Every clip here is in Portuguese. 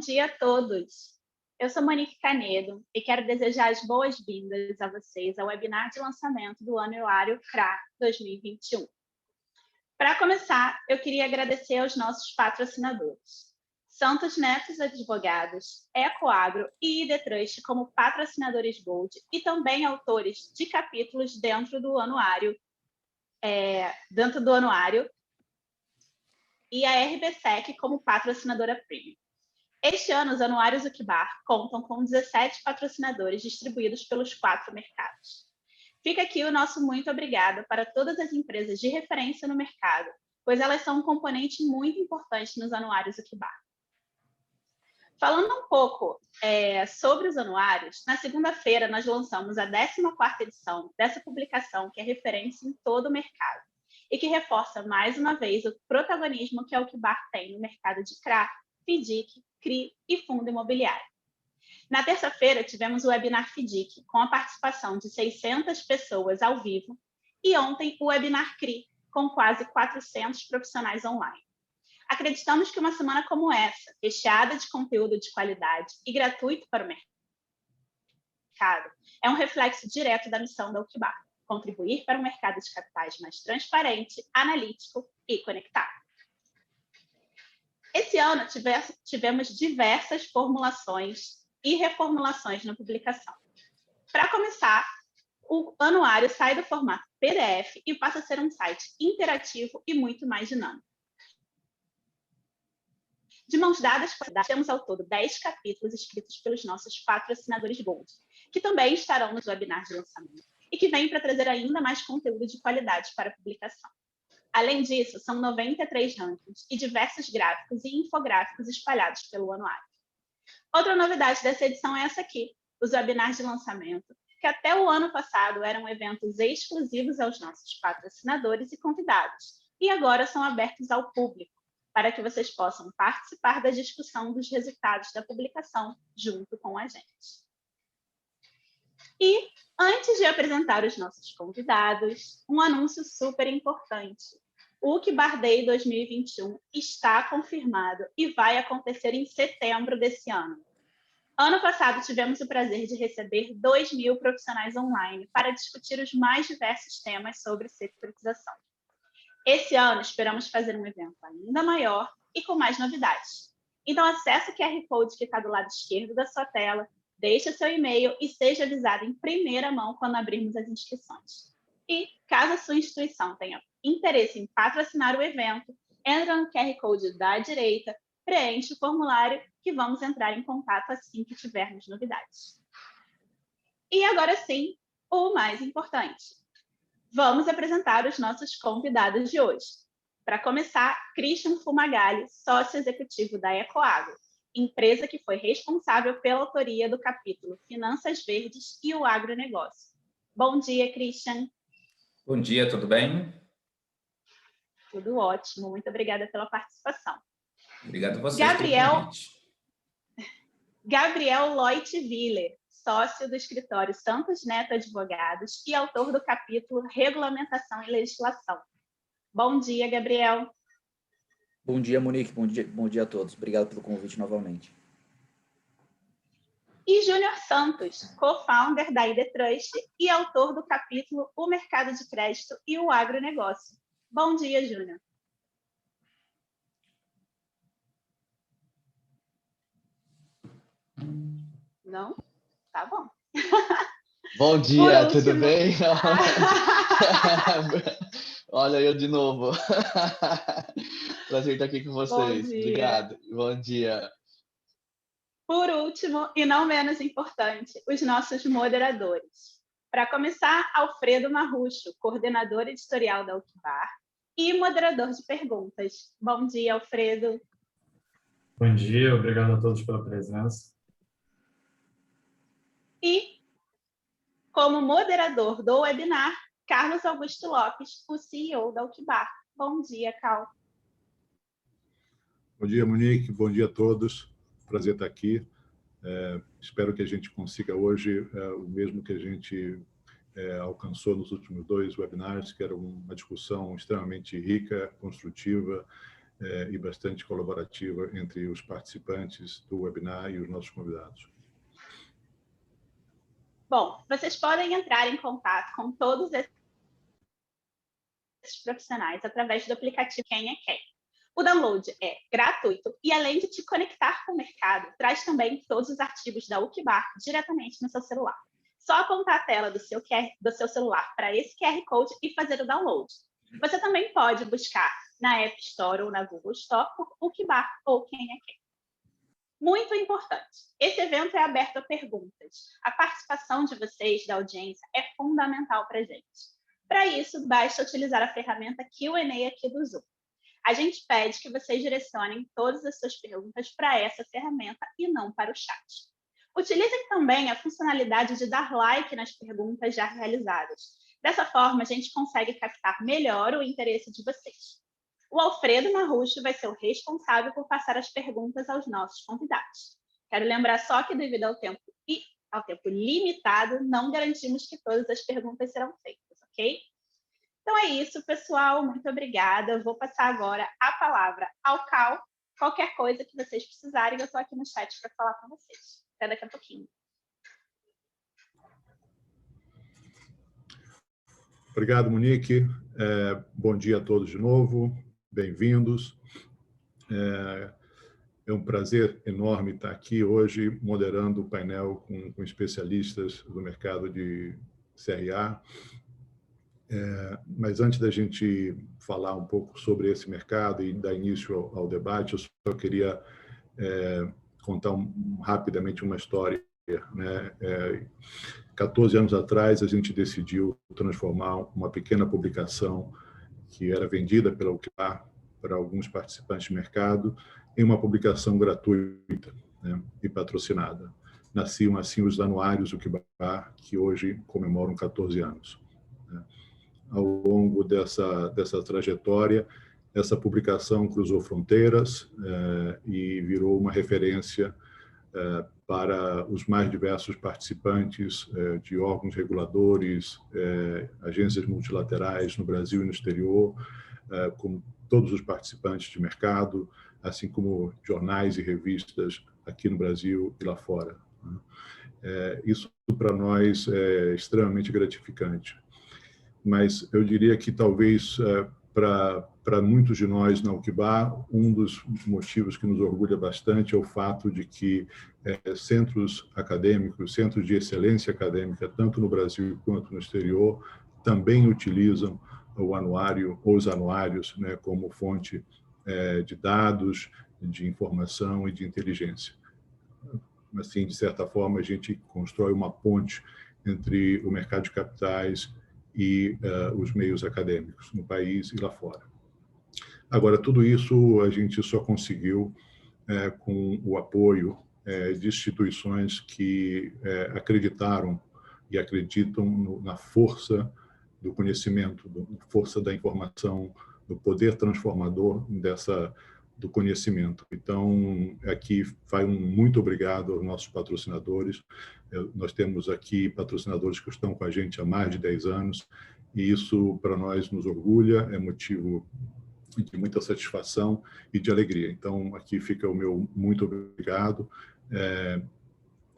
dia a todos! Eu sou Monique Canedo e quero desejar as boas-vindas a vocês ao webinar de lançamento do Anuário CRA 2021. Para começar, eu queria agradecer aos nossos patrocinadores. Santos Neto Advogados, Ecoagro e Idetrust como patrocinadores Gold e também autores de capítulos dentro do anuário, e a RBSEC como patrocinadora Premium. Este ano, os anuários Uquibar contam com 17 patrocinadores distribuídos pelos 4 mercados. Fica aqui o nosso muito obrigado para todas as empresas de referência no mercado, pois elas são um componente muito importante nos anuários Uquibar. Falando um pouco sobre os anuários, na segunda-feira nós lançamos a 14ª edição dessa publicação, que é referência em todo o mercado, e que reforça mais uma vez o protagonismo que a Uquibar tem no mercado de CRA, FDIC, CRI e fundo imobiliário. Na terça-feira, tivemos o webinar FDIC, com a participação de 600 pessoas ao vivo, e ontem o webinar CRI, com quase 400 profissionais online. Acreditamos que uma semana como essa, recheada de conteúdo de qualidade e gratuito para o mercado, é um reflexo direto da missão da Uquibar, contribuir para um mercado de capitais mais transparente, analítico e conectado. Esse ano tivemos diversas formulações e reformulações na publicação. Para começar, o anuário sai do formato PDF e passa a ser um site interativo e muito mais dinâmico. De mãos dadas, temos ao todo 10 capítulos escritos pelos nossos patrocinadores Gold, que também estarão nos webinars de lançamento e que vêm para trazer ainda mais conteúdo de qualidade para a publicação. Além disso, são 93 rankings e diversos gráficos e infográficos espalhados pelo anuário. Outra novidade dessa edição é essa aqui, os webinars de lançamento, que até o ano passado eram eventos exclusivos aos nossos patrocinadores e convidados, e agora são abertos ao público, para que vocês possam participar da discussão dos resultados da publicação junto com a gente. E, antes de apresentar os nossos convidados, um anúncio super importante. O Uquibar Day 2021 está confirmado e vai acontecer em setembro desse ano. Ano passado, tivemos o prazer de receber 2.000 profissionais online para discutir os mais diversos temas sobre securitização. Esse ano, esperamos fazer um evento ainda maior e com mais novidades. Então, acesse o QR Code que está do lado esquerdo da sua tela, deixe seu e-mail e seja avisado em primeira mão quando abrirmos as inscrições. E, caso a sua instituição tenha interesse em patrocinar o evento, entra no QR Code da direita, preenche o formulário que vamos entrar em contato assim que tivermos novidades. E agora sim, o mais importante. Vamos apresentar os nossos convidados de hoje. Para começar, Christian Fumagalli, sócio executivo da Ecoagro, empresa que foi responsável pela autoria do capítulo Finanças Verdes e o Agronegócio. Bom dia, Christian. Bom dia, tudo bem? Tudo ótimo, muito obrigada pela participação. Obrigado a vocês pelo convite. Gabriel Loit-Willer, sócio do escritório Santos Neto Advogados e autor do capítulo Regulamentação e Legislação. Bom dia, Gabriel. Bom dia, Monique. Bom dia a todos. Obrigado pelo convite novamente. E Júnior Santos, co-founder da Idetrust e autor do capítulo O Mercado de Crédito e o Agronegócio. Bom dia, Júnior. Não? Tá bom. Bom dia, tudo bem? Olha eu de novo. Prazer estar aqui com vocês. Obrigado. Bom dia. Por último, e não menos importante, os nossos moderadores. Para começar, Alfredo Marrucho, coordenador editorial da Uquibar e moderador de perguntas. Bom dia, Alfredo. Bom dia, obrigado a todos pela presença. E, como moderador do webinar, Carlos Augusto Lopes, o CEO da Uquibar. Bom dia, Cal. Bom dia, Monique. Bom dia a todos. Prazer estar aqui. Espero que a gente consiga hoje o mesmo que a gente alcançou nos últimos 2 webinars, que era uma discussão extremamente rica, construtiva e bastante colaborativa entre os participantes do webinar e os nossos convidados. Bom, vocês podem entrar em contato com todos esses profissionais através do aplicativo Quem é Quem. O download é gratuito e, além de te conectar com o mercado, traz também todos os artigos da UKBAR diretamente no seu celular. Só apontar a tela do seu celular para esse QR Code e fazer o download. Você também pode buscar na App Store ou na Google Store por UKBAR ou Quem é Quem. Muito importante, esse evento é aberto a perguntas. A participação de vocês, da audiência, é fundamental para a gente. Para isso, basta utilizar a ferramenta Q&A aqui do Zoom. A gente pede que vocês direcionem todas as suas perguntas para essa ferramenta e não para o chat. Utilizem também a funcionalidade de dar like nas perguntas já realizadas. Dessa forma, a gente consegue captar melhor o interesse de vocês. O Alfredo Marrucho vai ser o responsável por passar as perguntas aos nossos convidados. Quero lembrar só que, devido ao tempo limitado, não garantimos que todas as perguntas serão feitas, ok? Então é isso, pessoal. Muito obrigada. Eu vou passar agora a palavra ao Cal. Qualquer coisa que vocês precisarem, eu estou aqui no chat para falar com vocês. Até daqui a pouquinho. Obrigado, Monique. Bom dia a todos de novo. Bem-vindos. É um prazer enorme estar aqui hoje moderando o painel com especialistas do mercado de CRA. Mas antes da gente falar um pouco sobre esse mercado e dar início ao debate, eu só queria contar rapidamente uma história, né? 14 anos atrás, a gente decidiu transformar uma pequena publicação que era vendida pela UKBAR para alguns participantes de mercado em uma publicação gratuita, né, e patrocinada. Nasciam assim os anuários UKBAR, que hoje comemoram 14 anos. Né. Ao longo dessa trajetória, essa publicação cruzou fronteiras e virou uma referência para os mais diversos participantes de órgãos reguladores, agências multilaterais no Brasil e no exterior, como todos os participantes de mercado, assim como jornais e revistas aqui no Brasil e lá fora. Isso para nós é extremamente gratificante. Mas eu diria que talvez para muitos de nós na UKBAR, um dos motivos que nos orgulha bastante é o fato de que centros acadêmicos, centros de excelência acadêmica, tanto no Brasil quanto no exterior, também utilizam o anuário ou os anuários, né, como fonte de dados, de informação e de inteligência. Assim, de certa forma, a gente constrói uma ponte entre o mercado de capitais e os meios acadêmicos no país e lá fora. Agora, tudo isso a gente só conseguiu com o apoio de instituições que acreditaram e acreditam na força do conhecimento, na força da informação, do poder transformador do conhecimento. Então, aqui vai um muito obrigado aos nossos patrocinadores. Nós temos aqui patrocinadores que estão com a gente há mais de 10 anos, e isso, para nós, nos orgulha, é motivo de muita satisfação e de alegria. Então, aqui fica o meu muito obrigado,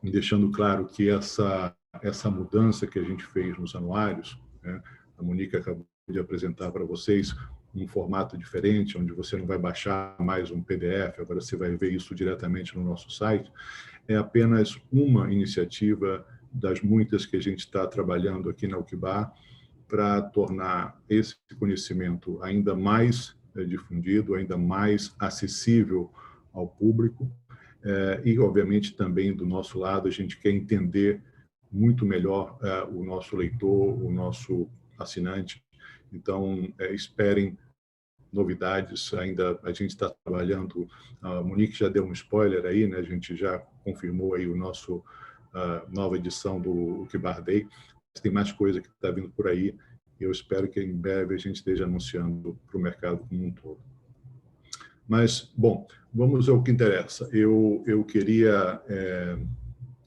deixando claro que essa mudança que a gente fez nos anuários, né, a Monique acabou de apresentar para vocês um formato diferente, onde você não vai baixar mais um PDF, agora você vai ver isso diretamente no nosso site, é apenas uma iniciativa das muitas que a gente está trabalhando aqui na UKBAR para tornar esse conhecimento ainda mais difundido, ainda mais acessível ao público, e, obviamente, também do nosso lado, a gente quer entender muito melhor o nosso leitor, o nosso assinante. Então, esperem novidades. Ainda a gente está trabalhando, a Monique já deu um spoiler aí, né? A gente já confirmou aí o nosso nova edição do UKBAR Day. Mas tem mais coisa que está vindo por aí, e eu espero que em breve a gente esteja anunciando para o mercado como um todo. Mas, bom, vamos ao que interessa. Eu queria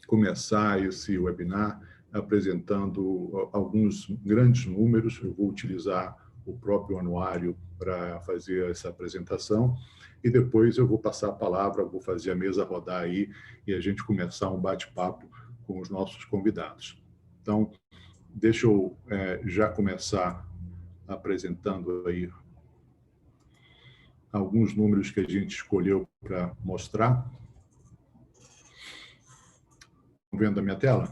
começar esse webinar apresentando alguns grandes números. Eu vou utilizar o próprio anuário para fazer essa apresentação, e depois eu vou passar a palavra, vou fazer a mesa rodar aí e a gente começar um bate-papo com os nossos convidados. Então, deixa eu já começar apresentando aí alguns números que a gente escolheu para mostrar. Estão vendo a minha tela?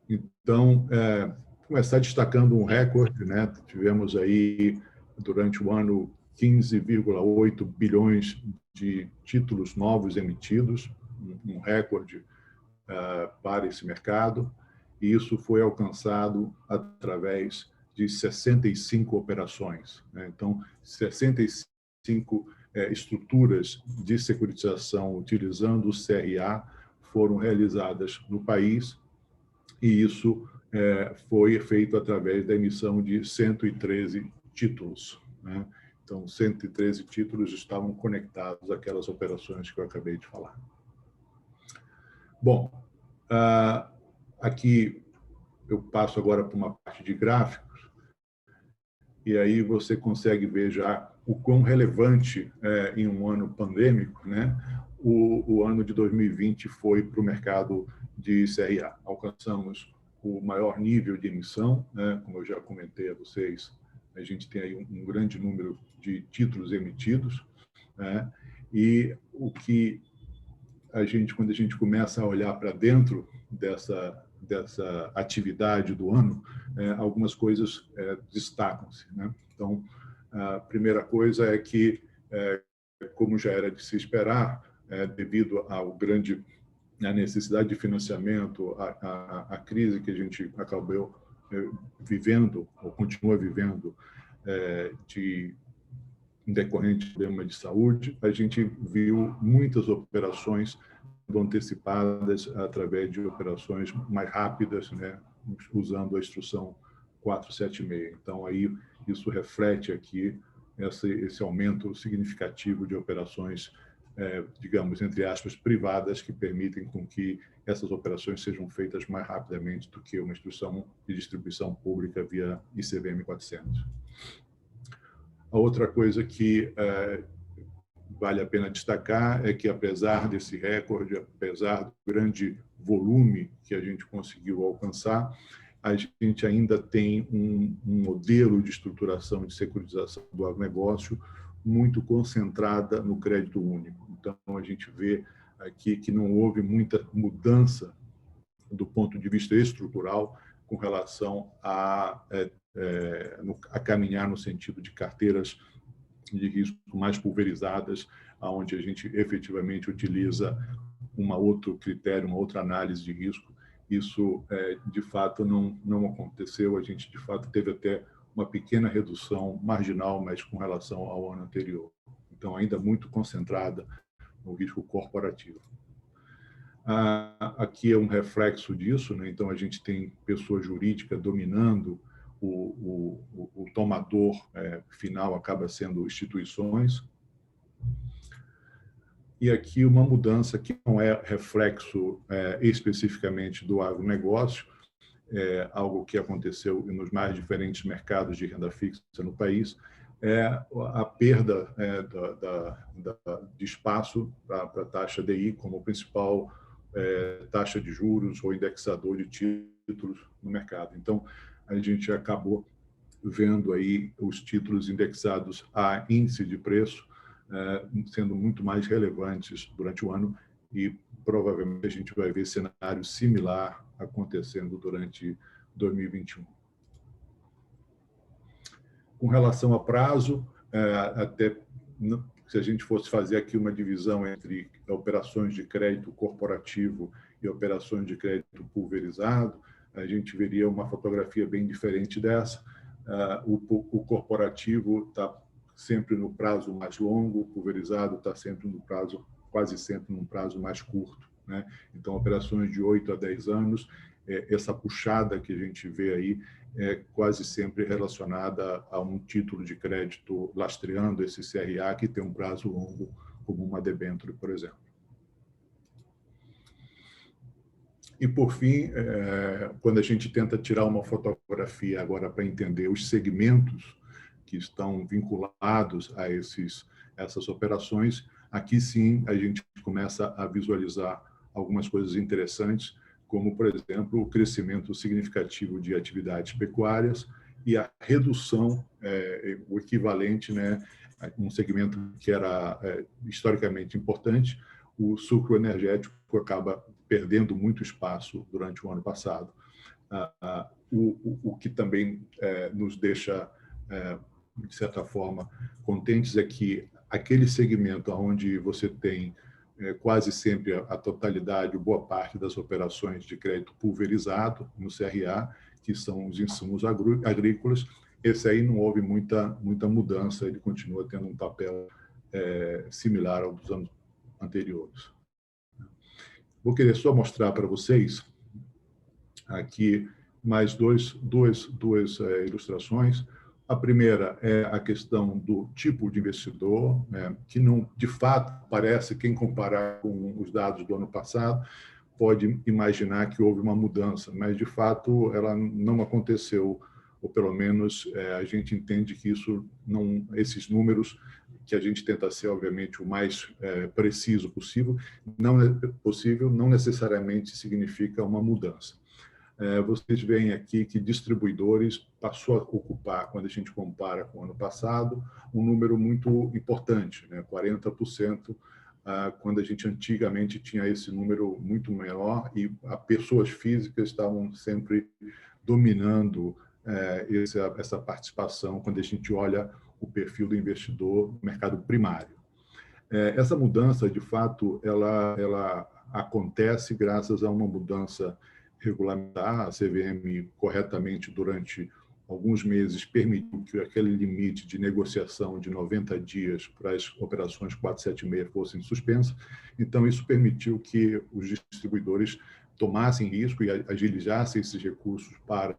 Então, começar destacando um recorde, né? Tivemos aí, durante o ano, 15,8 bilhões de títulos novos emitidos, um recorde para esse mercado, e isso foi alcançado através de 65 operações, né? Então, 65 estruturas de securitização utilizando o CRA foram realizadas no país, e isso foi feito através da emissão de 113 títulos, né? Então, 113 títulos estavam conectados àquelas operações que eu acabei de falar. Bom, aqui eu passo agora para uma parte de gráficos, e aí você consegue ver já o quão relevante em um ano pandêmico, né, o ano de 2020 foi para o mercado de CRA. Alcançamos o maior nível de emissão, né, como eu já comentei a vocês, a gente tem aí um grande número de títulos emitidos, né, e o que quando a gente começa a olhar para dentro dessa atividade do ano, algumas coisas destacam-se, né? Então, a primeira coisa é que, como já era de se esperar, devido ao à necessidade de financiamento, a crise que a gente acabou vivendo, ou continua vivendo, decorrente de problema de saúde, a gente viu muitas operações antecipadas através de operações mais rápidas, né, usando a instrução 476. Então, aí isso reflete aqui esse aumento significativo de operações, digamos, entre aspas, privadas, que permitem com que essas operações sejam feitas mais rapidamente do que uma instrução de distribuição pública via ICVM 400. A outra coisa que vale a pena destacar é que, apesar desse recorde, apesar do grande volume que a gente conseguiu alcançar, a gente ainda tem um modelo de estruturação de securitização do agronegócio muito concentrada no crédito único. Então, a gente vê aqui que não houve muita mudança do ponto de vista estrutural com relação a caminhar no sentido de carteiras de risco mais pulverizadas, onde a gente efetivamente utiliza outro critério, uma outra análise de risco. Isso, de fato, não aconteceu. A gente, de fato, teve até uma pequena redução marginal, mas com relação ao ano anterior. Então, ainda muito concentrada no risco corporativo. Aqui é um reflexo disso, né? Então, a gente tem pessoa jurídica dominando, o tomador final acaba sendo instituições. E aqui uma mudança que não é reflexo especificamente do agronegócio, algo que aconteceu nos mais diferentes mercados de renda fixa no país, é a perda de espaço para a taxa DI como principal taxa de juros ou indexador de títulos no mercado. Então, a gente acabou vendo aí os títulos indexados a índice de preço sendo muito mais relevantes durante o ano, e provavelmente a gente vai ver cenário similar acontecendo durante 2021. Com relação a prazo, até se a gente fosse fazer aqui uma divisão entre operações de crédito corporativo e operações de crédito pulverizado, a gente veria uma fotografia bem diferente dessa. O corporativo está sempre no prazo mais longo, o pulverizado está sempre no prazo, quase sempre num prazo mais curto, né? Então, operações de 8 a 10 anos, essa puxada que a gente vê aí é quase sempre relacionada a um título de crédito lastreando esse CRA que tem um prazo longo, como uma debênture, por exemplo. E, por fim, quando a gente tenta tirar uma fotografia agora para entender os segmentos que estão vinculados a essas operações, aqui sim a gente começa a visualizar algumas coisas interessantes, como, por exemplo, o crescimento significativo de atividades pecuárias e a redução, o equivalente, né, um segmento que era historicamente importante, o sucro energético acaba perdendo muito espaço durante o ano passado, o que também nos deixa, de certa forma, contentes é que aquele segmento onde você tem quase sempre a totalidade, boa parte das operações de crédito pulverizado no CRA, que são os insumos agrícolas, esse aí não houve muita mudança, ele continua tendo um papel similar ao dos anos anteriores. Vou querer só mostrar para vocês aqui mais duas ilustrações. A primeira é a questão do tipo de investidor, né, que não, de fato, parece, quem comparar com os dados do ano passado, pode imaginar que houve uma mudança, mas, de fato, ela não aconteceu, ou pelo menos a gente entende que isso não, esses números, que a gente tenta ser, obviamente, o mais preciso possível, não necessariamente significa uma mudança. Vocês veem aqui que distribuidores passou a ocupar, quando a gente compara com o ano passado, um número muito importante, né? 40%, quando a gente antigamente tinha esse número muito menor e as pessoas físicas estavam sempre dominando essa participação quando a gente olha o perfil do investidor no mercado primário. Essa mudança, de fato, ela acontece graças a uma mudança regulamentar. A CVM, corretamente, durante alguns meses, permitiu que aquele limite de negociação de 90 dias para as operações 476 fossem suspensas. Então, isso permitiu que os distribuidores tomassem risco e agilizassem esses recursos para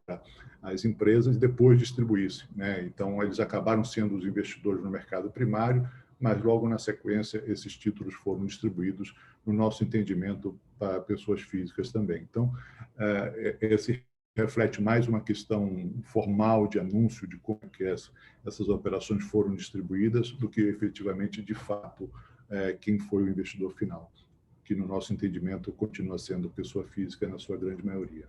as empresas e depois distribuíssem, né? Então, eles acabaram sendo os investidores no mercado primário, mas logo na sequência esses títulos foram distribuídos, no nosso entendimento, para pessoas físicas também. Então, esse reflete mais uma questão formal de anúncio de como que essas operações foram distribuídas do que efetivamente, de fato, quem foi o investidor final, que no nosso entendimento continua sendo pessoa física na sua grande maioria.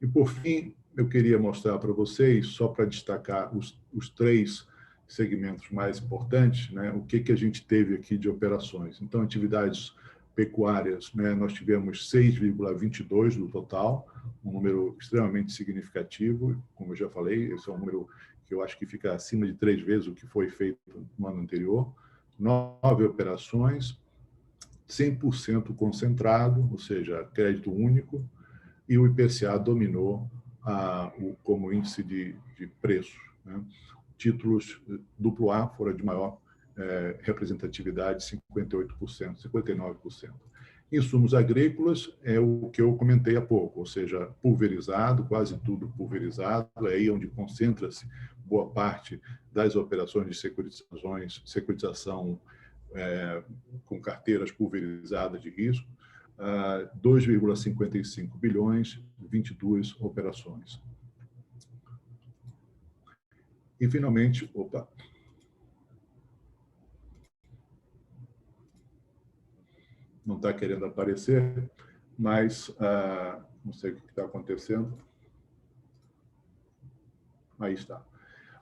E, por fim, eu queria mostrar para vocês, só para destacar os três segmentos mais importantes, né, o que a gente teve aqui de operações. Então, atividades pecuárias, né, nós tivemos 6,22 no total, um número extremamente significativo, como eu já falei, esse é um número que eu acho que fica acima de 3 vezes o que foi feito no ano anterior. 9 operações, 100% concentrado, ou seja, crédito único, e o IPCA dominou como índice de preço, né? Títulos AAA foram de maior representatividade, 58%, 59%. Insumos agrícolas é o que eu comentei há pouco, ou seja, pulverizado, quase tudo pulverizado, é aí onde concentra-se boa parte das operações de securitização com carteiras pulverizadas de risco, 2,55 bilhões, 22 operações. E, finalmente, não está querendo aparecer, mas não sei o que está acontecendo. Aí está.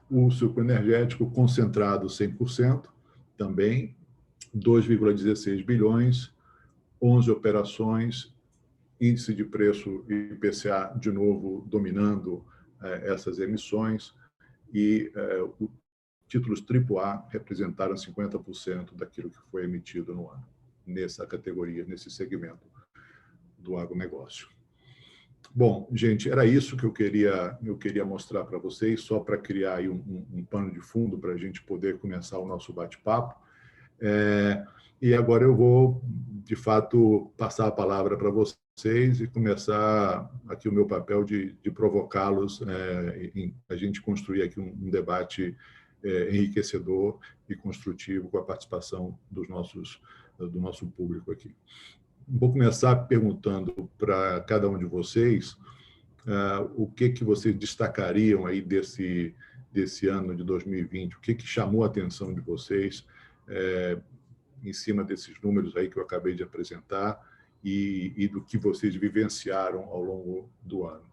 O sucro energético concentrado 100%, também 2,16 bilhões, 11 operações, índice de preço IPCA, de novo, dominando essas emissões, e títulos AAA representaram 50% daquilo que foi emitido no ano, nessa categoria, nesse segmento do agronegócio. Bom, gente, era isso que eu queria mostrar para vocês, só para criar aí um pano de fundo para a gente poder começar o nosso bate-papo. E agora eu vou, de fato, passar a palavra para vocês e começar aqui o meu papel de provocá-los, a gente construir aqui um debate enriquecedor e construtivo com a participação do nosso público aqui. vou começar perguntando para cada um de vocês o que vocês destacariam aí desse ano de 2020, o que chamou a atenção de vocês em cima desses números aí que eu acabei de apresentar e do que vocês vivenciaram ao longo do ano.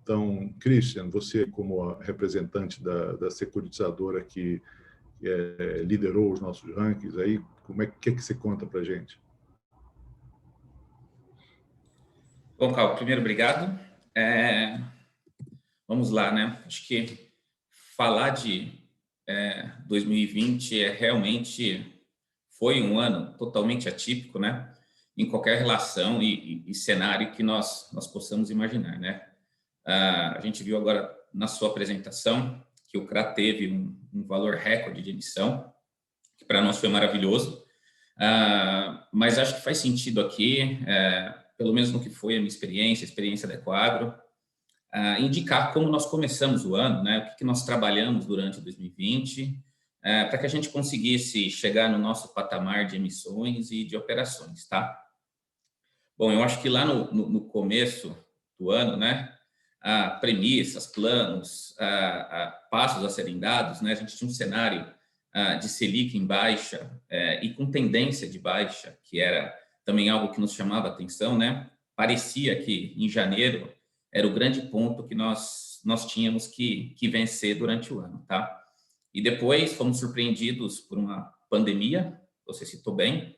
Então, Christian, você como representante da securitizadora que liderou os nossos rankings, aí, que você conta para a gente? Bom, Carl, primeiro, obrigado. Vamos lá, né? Acho que falar de 2020 realmente foi um ano totalmente atípico, né? Em qualquer relação e cenário que nós possamos imaginar, né? A gente viu agora na sua apresentação que o CRA teve um valor recorde de emissão, que para nós foi maravilhoso, mas acho que faz sentido aqui, pelo menos no que foi a minha experiência, a experiência da Ecoagro, indicar como nós começamos o ano, né? O que nós trabalhamos durante 2020, para que a gente conseguisse chegar no nosso patamar de emissões e de operações, tá? Bom, eu acho que lá no começo do ano, né? Premissas, planos, passos a serem dados, né? A gente tinha um cenário de Selic em baixa e com tendência de baixa, que era também algo que nos chamava a atenção, né? Parecia que em janeiro era o grande ponto que nós tínhamos que vencer durante o ano, tá? E depois fomos surpreendidos por uma pandemia, você citou bem.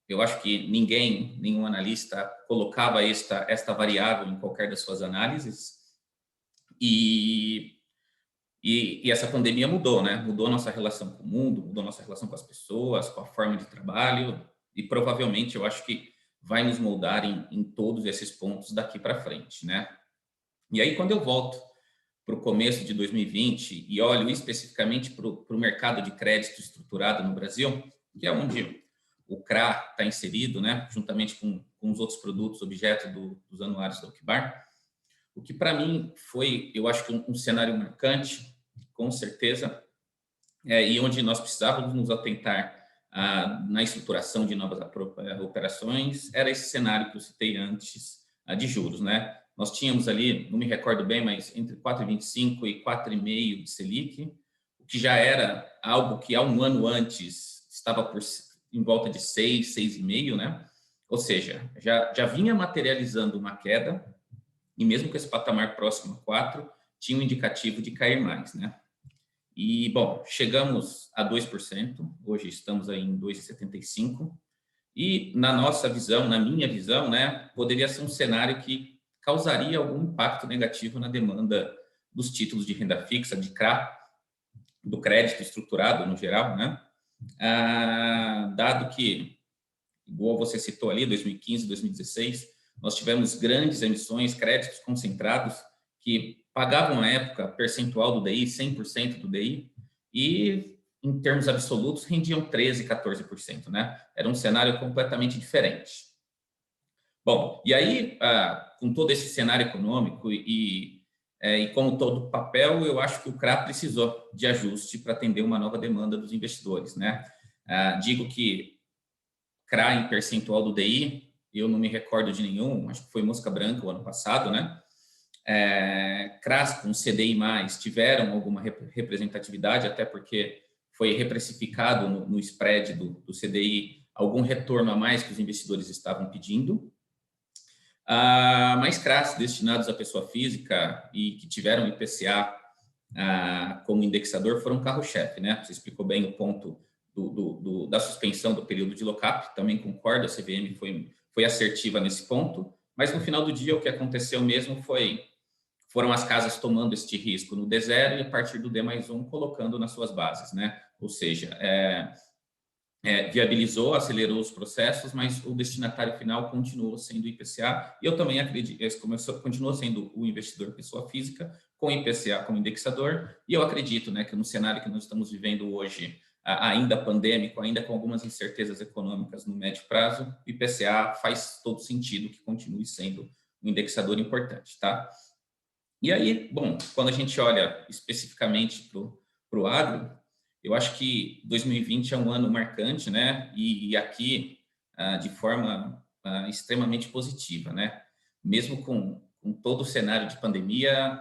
Eu acho que nenhum analista colocava esta variável em qualquer das suas análises. E essa pandemia mudou, né? Mudou nossa relação com o mundo, mudou nossa relação com as pessoas, com a forma de trabalho, e provavelmente eu acho que vai nos moldar em todos esses pontos daqui para frente, né? E aí, quando eu volto para o começo de 2020 e olho especificamente para o mercado de crédito estruturado no Brasil, que é onde o CRA está inserido, né, juntamente com os outros produtos objeto dos anuários da Oquibar, o que para mim foi, eu acho que um cenário marcante, com certeza, e onde nós precisávamos nos atentar na estruturação de novas operações, era esse cenário que eu citei antes de juros, né? Nós tínhamos ali, não me recordo bem, mas entre 4,25 e 4,5 de Selic, o que já era algo que há um ano antes estava em volta de 6, 6,5, né? Ou seja, já vinha materializando uma queda, e mesmo com esse patamar próximo a 4, tinha um indicativo de cair mais, né? E, bom, chegamos a 2%, hoje estamos aí em 2,75%, e na nossa visão, na minha visão, né, poderia ser um cenário que causaria algum impacto negativo na demanda dos títulos de renda fixa, de CRA, do crédito estruturado no geral, né? Dado que, igual você citou ali, 2015, 2016, nós tivemos grandes emissões, créditos concentrados, que pagavam, na época, percentual do DI, 100% do DI, e, em termos absolutos, rendiam 13%, 14%, né? Era um cenário completamente diferente. Bom, e aí, com todo esse cenário econômico e como todo papel, eu acho que o CRA precisou de ajuste para atender uma nova demanda dos investidores, né? Digo que CRA em percentual do DI, eu não me recordo de nenhum, acho que foi mosca branca o ano passado, né? CRAs com CDI+, tiveram alguma representatividade, até porque foi reprecificado no spread do CDI algum retorno a mais que os investidores estavam pedindo. Mas CRAs destinados à pessoa física e que tiveram IPCA como indexador foram carro-chefe, né? Você explicou bem o ponto da suspensão do período de lock-up, também concordo, a CVM foi assertiva nesse ponto, mas no final do dia o que aconteceu mesmo foram as casas tomando este risco no D0 e a partir do D+1 colocando nas suas bases, né? Ou seja, viabilizou, acelerou os processos, mas o destinatário final continuou sendo o IPCA, e eu também acredito, continuou sendo o investidor pessoa física, com o IPCA como indexador, e eu acredito, né, que no cenário que nós estamos vivendo hoje, ainda pandêmico, ainda com algumas incertezas econômicas no médio prazo, o IPCA faz todo sentido que continue sendo um indexador importante, tá? E aí, bom, quando a gente olha especificamente para o agro, eu acho que 2020 é um ano marcante, né? E aqui de forma extremamente positiva, né? Mesmo com todo o cenário de pandemia,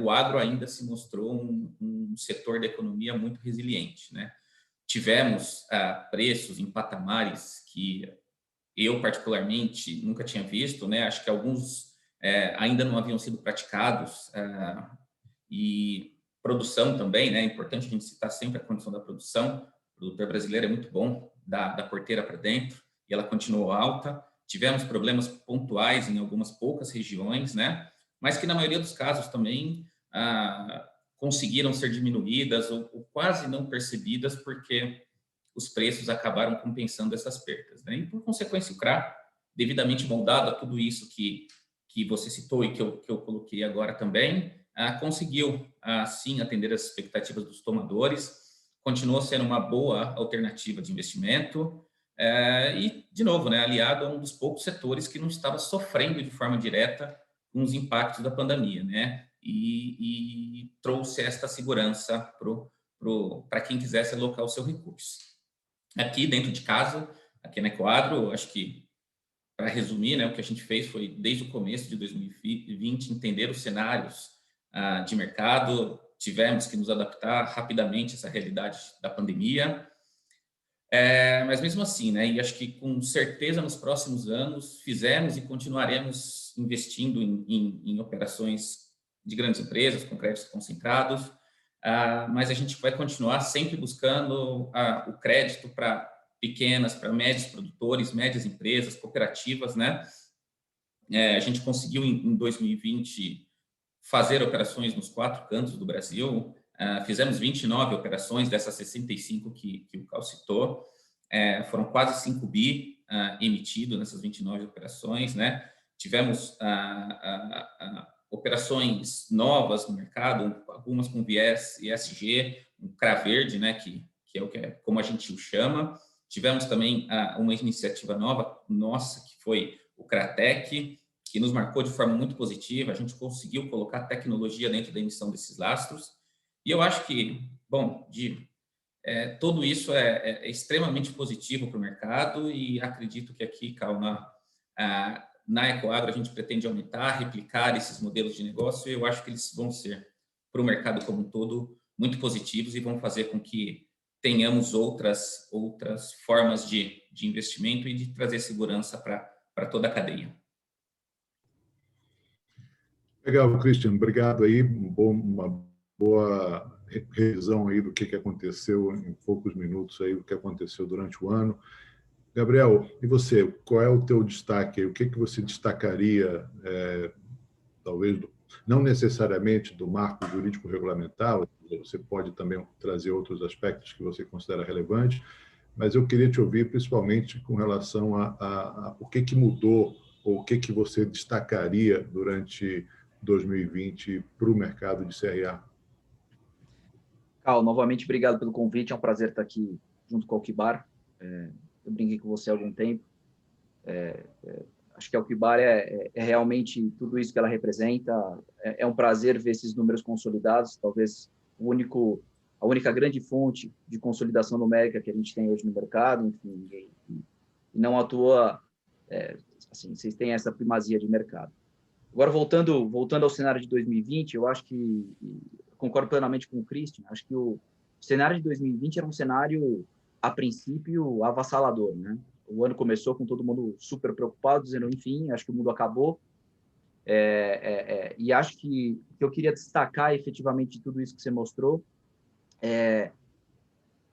o agro ainda se mostrou um setor da economia muito resiliente, né? Tivemos preços em patamares que eu, particularmente, nunca tinha visto, né? Acho que alguns ainda não haviam sido praticados, e produção também, né? É importante a gente citar sempre a condição da produção. O produtor brasileiro é muito bom, da porteira para dentro, e ela continuou alta. Tivemos problemas pontuais em algumas poucas regiões, né? Mas que na maioria dos casos também conseguiram ser diminuídas ou quase não percebidas, porque os preços acabaram compensando essas perdas, né? E por consequência o CRA, devidamente moldado a tudo isso que você citou e que eu coloquei agora também, conseguiu sim atender as expectativas dos tomadores, continuou sendo uma boa alternativa de investimento, e, de novo, né, aliado a um dos poucos setores que não estava sofrendo de forma direta com os impactos da pandemia, né, e trouxe esta segurança para quem quisesse alocar o seu recurso. Aqui dentro de casa, aqui na Ecoagro, acho que, para resumir, né, o que a gente fez foi, desde o começo de 2020, entender os cenários de mercado, tivemos que nos adaptar rapidamente a essa realidade da pandemia, mas mesmo assim, né, e acho que com certeza nos próximos anos fizemos e continuaremos investindo em operações de grandes empresas, com créditos concentrados, mas a gente vai continuar sempre buscando o crédito para pequenas, para médios produtores, médias empresas, cooperativas, né? A gente conseguiu em 2020 fazer operações nos 4 cantos do Brasil, fizemos 29 operações dessas 65 que o Cal citou, foram quase 5 bi emitido nessas 29 operações, né? Tivemos operações novas no mercado, algumas com viés ESG, um CRA verde, né, que é como a gente o chama. Tivemos também uma iniciativa nova nossa, que foi o CRATEC, que nos marcou de forma muito positiva. A gente conseguiu colocar tecnologia dentro da emissão desses lastros. E eu acho que, bom, tudo isso é extremamente positivo para o mercado, e acredito que aqui, Cal, na Ecoagro, a gente pretende aumentar, replicar esses modelos de negócio, e eu acho que eles vão ser, para o mercado como um todo, muito positivos e vão fazer com que tenhamos outras formas de investimento e de trazer segurança para toda a cadeia. Legal, Christian, obrigado aí, uma boa revisão aí do que aconteceu em poucos minutos aí, o que aconteceu durante o ano. Gabriel, e você, qual é o teu destaque? O que você destacaria, talvez, não necessariamente do marco jurídico regulamentar, você pode também trazer outros aspectos que você considera relevantes, mas eu queria te ouvir principalmente com relação a o que mudou, ou o que você destacaria durante 2020 para o mercado de CRA. Cal, novamente, obrigado pelo convite, é um prazer estar aqui junto com a Alquibar. Eu brinquei com você há algum tempo. Acho que a Alquibar é realmente tudo isso que ela representa. É um prazer ver esses números consolidados, talvez a única grande fonte de consolidação numérica que a gente tem hoje no mercado, enfim, e não à toa, assim, vocês têm essa primazia de mercado. Agora, voltando ao cenário de 2020, eu acho que, concordo plenamente com o Christian, acho que o cenário de 2020 era um cenário, a princípio, avassalador, né? O ano começou com todo mundo super preocupado, dizendo, enfim, acho que o mundo acabou. E acho que eu queria destacar, efetivamente, de tudo isso que você mostrou,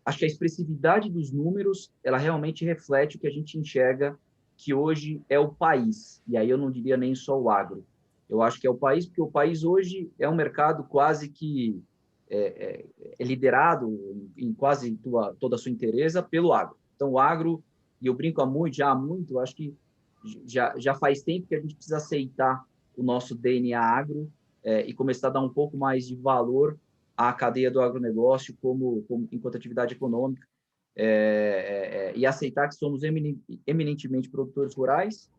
acho que a expressividade dos números, ela realmente reflete o que a gente enxerga que hoje é o país. E aí eu não diria nem só o agro. Eu acho que é o país, porque o país hoje é um mercado quase que é liderado em quase toda a sua inteireza pelo agro. Então, o agro, e eu brinco há muito, acho que já faz tempo que a gente precisa aceitar o nosso DNA agro e começar a dar um pouco mais de valor à cadeia do agronegócio enquanto atividade econômica, e aceitar que somos eminentemente produtores rurais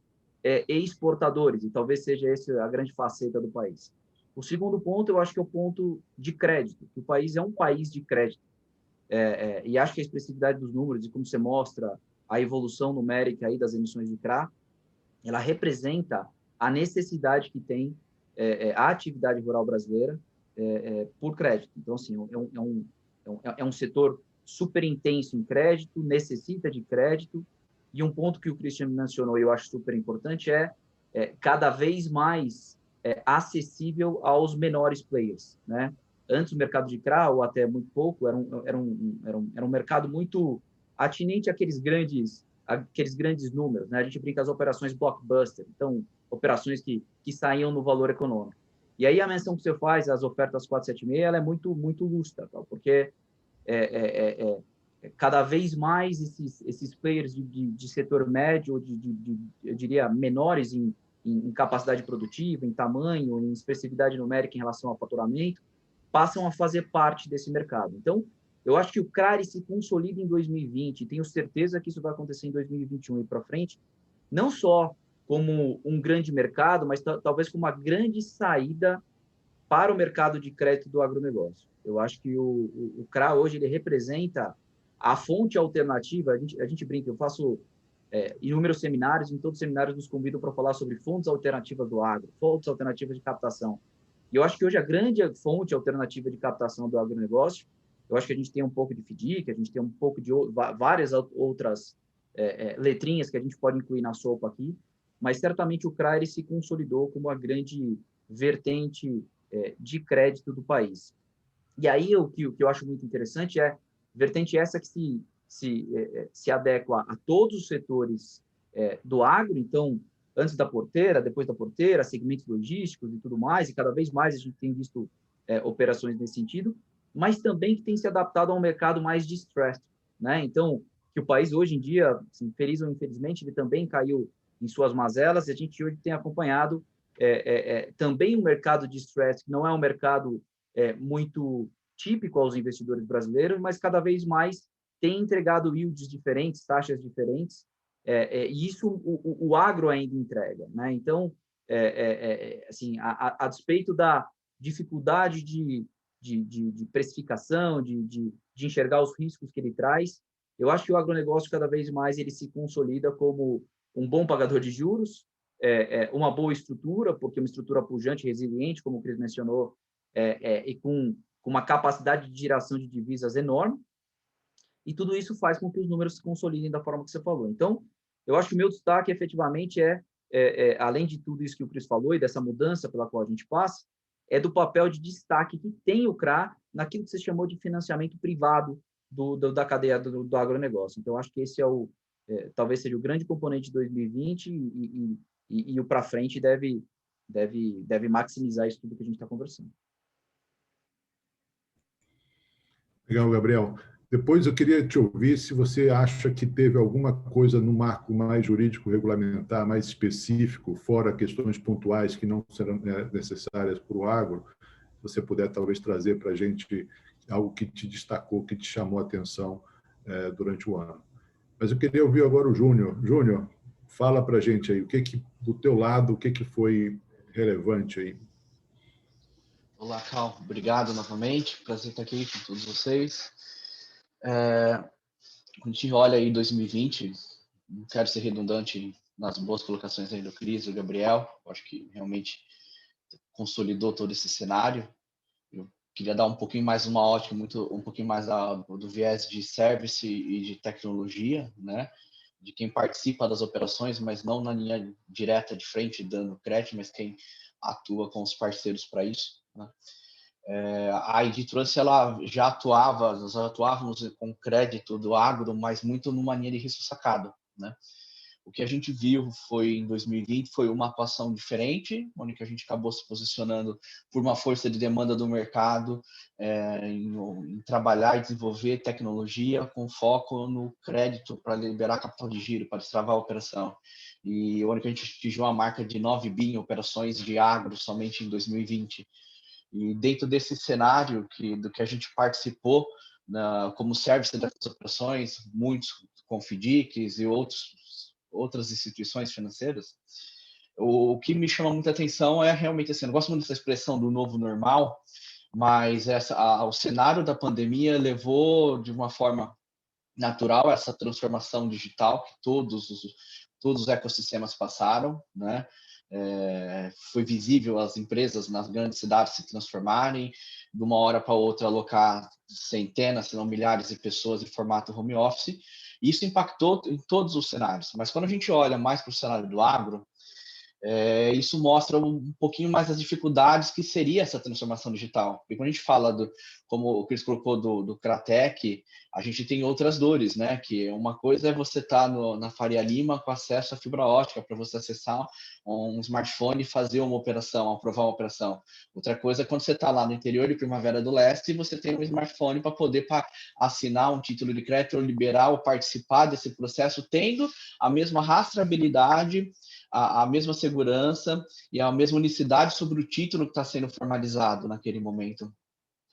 e exportadores, e talvez seja essa a grande faceta do país. O segundo ponto, eu acho que é o ponto de crédito, que o país é um país de crédito, e acho que a expressividade dos números, e como você mostra, a evolução numérica aí das emissões de CRA, ela representa a necessidade que tem a atividade rural brasileira por crédito. Então, assim, é um setor super intenso em crédito, necessita de crédito, e um ponto que o Christian mencionou e eu acho super importante é cada vez mais acessível aos menores players, né? Antes o mercado de CRA, ou até muito pouco, era um mercado muito atinente àqueles grandes números, né? A gente brinca as operações blockbuster, então operações que saíam no valor econômico. E aí a menção que você faz, as ofertas 476, ela é muito lustra, tá? Porque cada vez mais esses players de setor médio, eu diria, menores em capacidade produtiva, em tamanho, em expressividade numérica em relação ao faturamento, passam a fazer parte desse mercado. Então, eu acho que o CRA se consolida em 2020, e tenho certeza que isso vai acontecer em 2021 e para frente, não só como um grande mercado, mas talvez como uma grande saída para o mercado de crédito do agronegócio. Eu acho que o CRA hoje ele representa a fonte alternativa. A gente brinca, eu faço inúmeros seminários, em todos os seminários nos convidam para falar sobre fontes alternativas do agro, fontes alternativas de captação. E eu acho que hoje a grande fonte alternativa de captação do agronegócio, eu acho que a gente tem um pouco de FDIC, a gente tem um pouco de várias outras letrinhas que a gente pode incluir na sopa aqui, mas certamente o CRA ele se consolidou como a grande vertente de crédito do país. E aí o que eu acho muito interessante é vertente essa que se adequa a todos os setores do agro, então, antes da porteira, depois da porteira, segmentos logísticos e tudo mais, e cada vez mais a gente tem visto operações nesse sentido, mas também que tem se adaptado a um mercado mais distressed, né? Então, que o país hoje em dia, assim, feliz ou infelizmente, ele também caiu em suas mazelas, e a gente hoje tem acompanhado também um mercado distressed, que não é um mercado muito típico aos investidores brasileiros, mas cada vez mais tem entregado yields diferentes, taxas diferentes, e isso o agro ainda entrega, né? Então, assim, a despeito da dificuldade de precificação, de enxergar os riscos que ele traz, eu acho que o agronegócio cada vez mais ele se consolida como um bom pagador de juros, uma boa estrutura, porque uma estrutura pujante, resiliente, como o Cris mencionou, e com uma capacidade de geração de divisas enorme, e tudo isso faz com que os números se consolidem da forma que você falou. Então, eu acho que o meu destaque, efetivamente, além de tudo isso que o Cris falou e dessa mudança pela qual a gente passa, é do papel de destaque que tem o CRA naquilo que você chamou de financiamento privado da cadeia do agronegócio. Então, acho que esse talvez seja o grande componente de 2020 e o para frente deve maximizar isso tudo que a gente está conversando. Legal, Gabriel. Depois eu queria te ouvir se você acha que teve alguma coisa no marco mais jurídico regulamentar, mais específico, fora questões pontuais que não serão necessárias para o agro, se você puder talvez trazer para a gente algo que te destacou, que te chamou a atenção durante o ano. Mas eu queria ouvir agora o Júnior. Júnior, fala para a gente aí, do teu lado, o que foi relevante aí? Olá, Cal. Obrigado novamente. Prazer estar aqui com todos vocês. Quando a gente olha aí 2020, não quero ser redundante nas boas colocações aí do Cris e do Gabriel, eu acho que realmente consolidou todo esse cenário. Eu queria dar um pouquinho mais uma ótica, um pouquinho mais do viés de service e de tecnologia, né? De quem participa das operações, mas não na linha direta de frente dando crédito, mas quem atua com os parceiros para isso, né? A Editrance, nós já atuávamos com crédito do agro, mas muito numa linha de risco sacado, né? O que a gente viu em 2020 foi uma atuação diferente, onde a gente acabou se posicionando por uma força de demanda do mercado, em trabalhar e desenvolver tecnologia com foco no crédito para liberar capital de giro, para destravar a operação. E onde a gente atingiu a marca de 9 bi em operações de agro somente em 2020. E dentro desse cenário do que a gente participou como service dessas operações, muitos com FDICs e outras instituições financeiras, o que me chama muita atenção é realmente assim, eu gosto muito dessa expressão do novo normal, mas o cenário da pandemia levou de uma forma natural essa transformação digital que todos os ecossistemas passaram, né? Foi visível as empresas nas grandes cidades se transformarem, de uma hora para outra alocar centenas, se não milhares de pessoas em formato home office. Isso impactou em todos os cenários. Mas quando a gente olha mais para o cenário do agro, isso mostra um pouquinho mais as dificuldades que seria essa transformação digital. E quando a gente fala como o Cris colocou, do Cratec, a gente tem outras dores, né? Que uma coisa é você estar na Faria Lima com acesso à fibra ótica para você acessar um smartphone e fazer uma operação, aprovar uma operação. Outra coisa é quando você está lá no interior de Primavera do Leste e você tem um smartphone para poder assinar um título de crédito ou liberar ou participar desse processo, tendo a mesma rastreabilidade, a mesma segurança e a mesma unicidade sobre o título que está sendo formalizado naquele momento.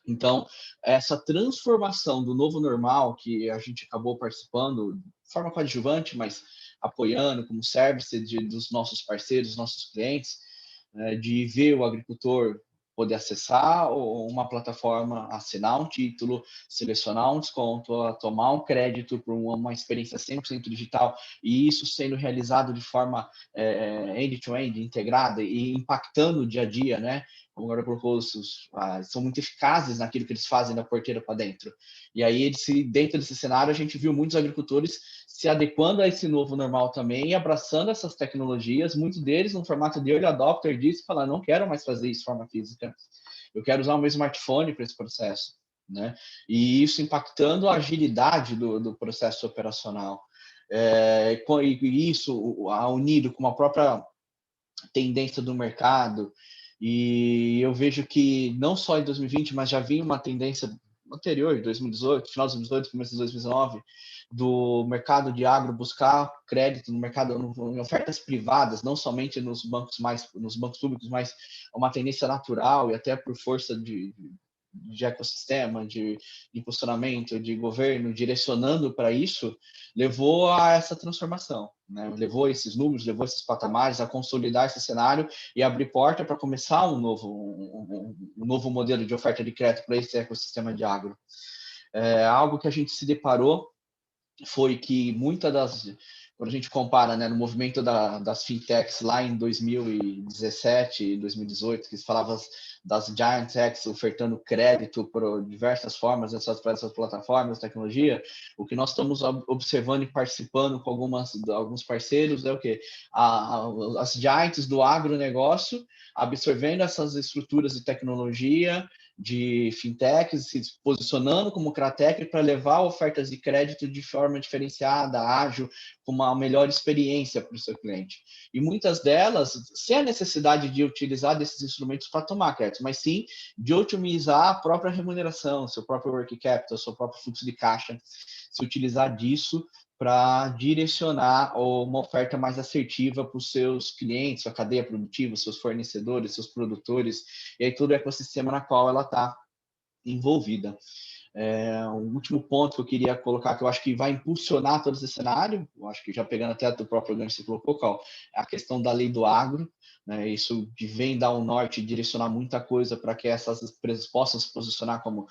Então, essa transformação do novo normal, que a gente acabou participando de forma coadjuvante, mas apoiando como service dos nossos parceiros, dos nossos clientes, de ver o agricultor poder acessar uma plataforma, assinar um título, selecionar um desconto, tomar um crédito por uma experiência 100% digital, e isso sendo realizado de forma end-to-end, integrada e impactando o dia a dia, né? Como agora colocou, são muito eficazes naquilo que eles fazem da porteira para dentro. E aí, dentro desse cenário, a gente viu muitos agricultores se adequando a esse novo normal também e abraçando essas tecnologias, muitos deles no formato de early adopter disso, falar, não quero mais fazer isso de forma física, eu quero usar o meu smartphone para esse processo, né? E isso impactando a agilidade do processo operacional. E isso unido com uma própria tendência do mercado, e eu vejo que não só em 2020, mas já vinha uma tendência anterior, em 2018, final de 2018, começo de 2019, do mercado de agro buscar crédito no mercado, em ofertas privadas, não somente nos bancos públicos, mas uma tendência natural e até por força de ecossistema, de impulsionamento, de governo, direcionando para isso, levou a essa transformação, né? Levou esses números, levou esses patamares a consolidar esse cenário e abrir porta para começar um novo modelo de oferta de crédito para esse ecossistema de agro. Algo que a gente se deparou foi que quando a gente compara, né, no movimento das fintechs lá em 2017 e 2018, que se falava das giant techs ofertando crédito por diversas formas para essas plataformas de tecnologia, o que nós estamos observando e participando com alguns parceiros é o quê? As giants do agronegócio absorvendo essas estruturas de tecnologia, de fintechs, se posicionando como Cratec para levar ofertas de crédito de forma diferenciada, ágil, com uma melhor experiência para o seu cliente. E muitas delas, sem a necessidade de utilizar desses instrumentos para tomar crédito, mas sim de otimizar a própria remuneração, seu próprio working capital, seu próprio fluxo de caixa, se utilizar disso para direcionar uma oferta mais assertiva para os seus clientes, sua cadeia produtiva, seus fornecedores, seus produtores, e aí todo o ecossistema na qual ela está envolvida. Um último ponto que eu queria colocar, que eu acho que vai impulsionar todo esse cenário, eu acho que já pegando até do próprio gancho que você colocou, Cal, é a questão da lei do agro, né? Isso vem dar um norte e direcionar muita coisa para que essas empresas possam se posicionar como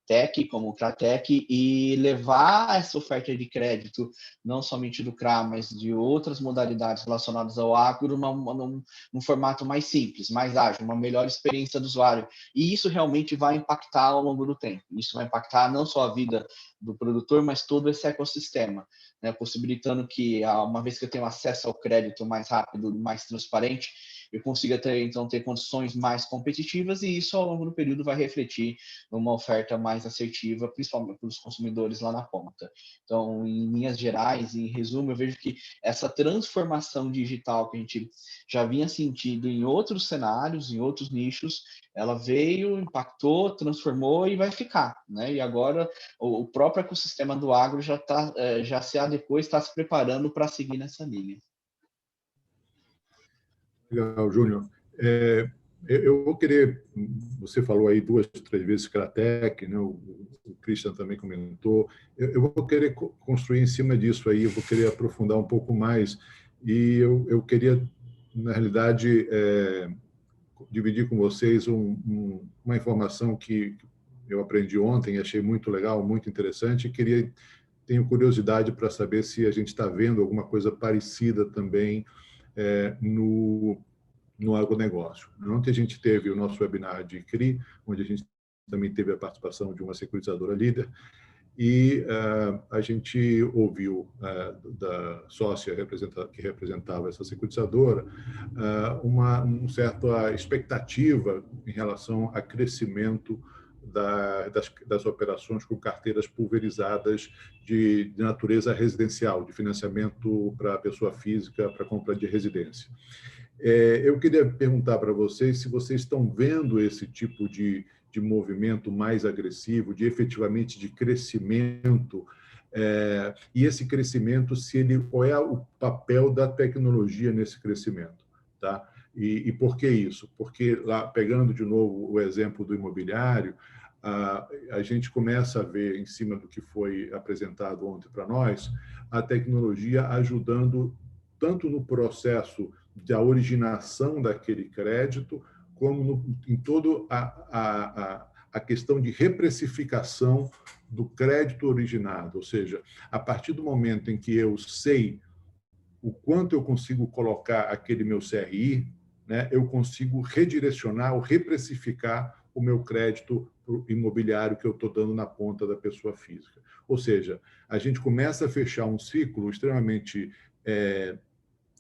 tech, como o Cratec, e levar essa oferta de crédito, não somente do CRA, mas de outras modalidades relacionadas ao agro, num formato mais simples, mais ágil, uma melhor experiência do usuário. E isso realmente vai impactar ao longo do tempo. Isso vai impactar não só a vida do produtor, mas todo esse ecossistema, né? Possibilitando que, uma vez que eu tenho acesso ao crédito mais rápido, mais transparente, eu consiga ter condições mais competitivas, e isso ao longo do período vai refletir numa oferta mais assertiva, principalmente para os consumidores lá na ponta. Então, em linhas gerais, em resumo, eu vejo que essa transformação digital que a gente já vinha sentindo em outros cenários, em outros nichos, ela veio, impactou, transformou e vai ficar, né? E agora o próprio ecossistema do agro já se adequou, está se preparando para seguir nessa linha. Legal, Júnior. Eu vou querer, você falou aí 2, 3 vezes Cratec, né? O Christian também comentou. Eu vou querer construir em cima disso aí, eu vou querer aprofundar um pouco mais, e eu queria, na realidade, dividir com vocês uma informação que eu aprendi ontem, achei muito legal, muito interessante, e queria tenho curiosidade para saber se a gente está vendo alguma coisa parecida também no agronegócio. Ontem a gente teve o nosso webinar de CRI, onde a gente também teve a participação de uma securitizadora líder, e a gente ouviu da sócia que representava essa securitizadora uma certa expectativa em relação a crescimento das operações com carteiras pulverizadas de natureza residencial, de financiamento para a pessoa física, para compra de residência. Eu queria perguntar para vocês se vocês estão vendo esse tipo de movimento mais agressivo, de efetivamente de crescimento, e esse crescimento, qual é o papel da tecnologia nesse crescimento, tá? E por que isso? Porque, lá, pegando de novo o exemplo do imobiliário, a gente começa a ver, em cima do que foi apresentado ontem para nós, a tecnologia ajudando tanto no processo da originação daquele crédito, como em toda a questão de reprecificação do crédito originado. Ou seja, a partir do momento em que eu sei o quanto eu consigo colocar aquele meu CRI, né, eu consigo redirecionar ou reprecificar o meu crédito imobiliário que eu estou dando na ponta da pessoa física. Ou seja, a gente começa a fechar um ciclo extremamente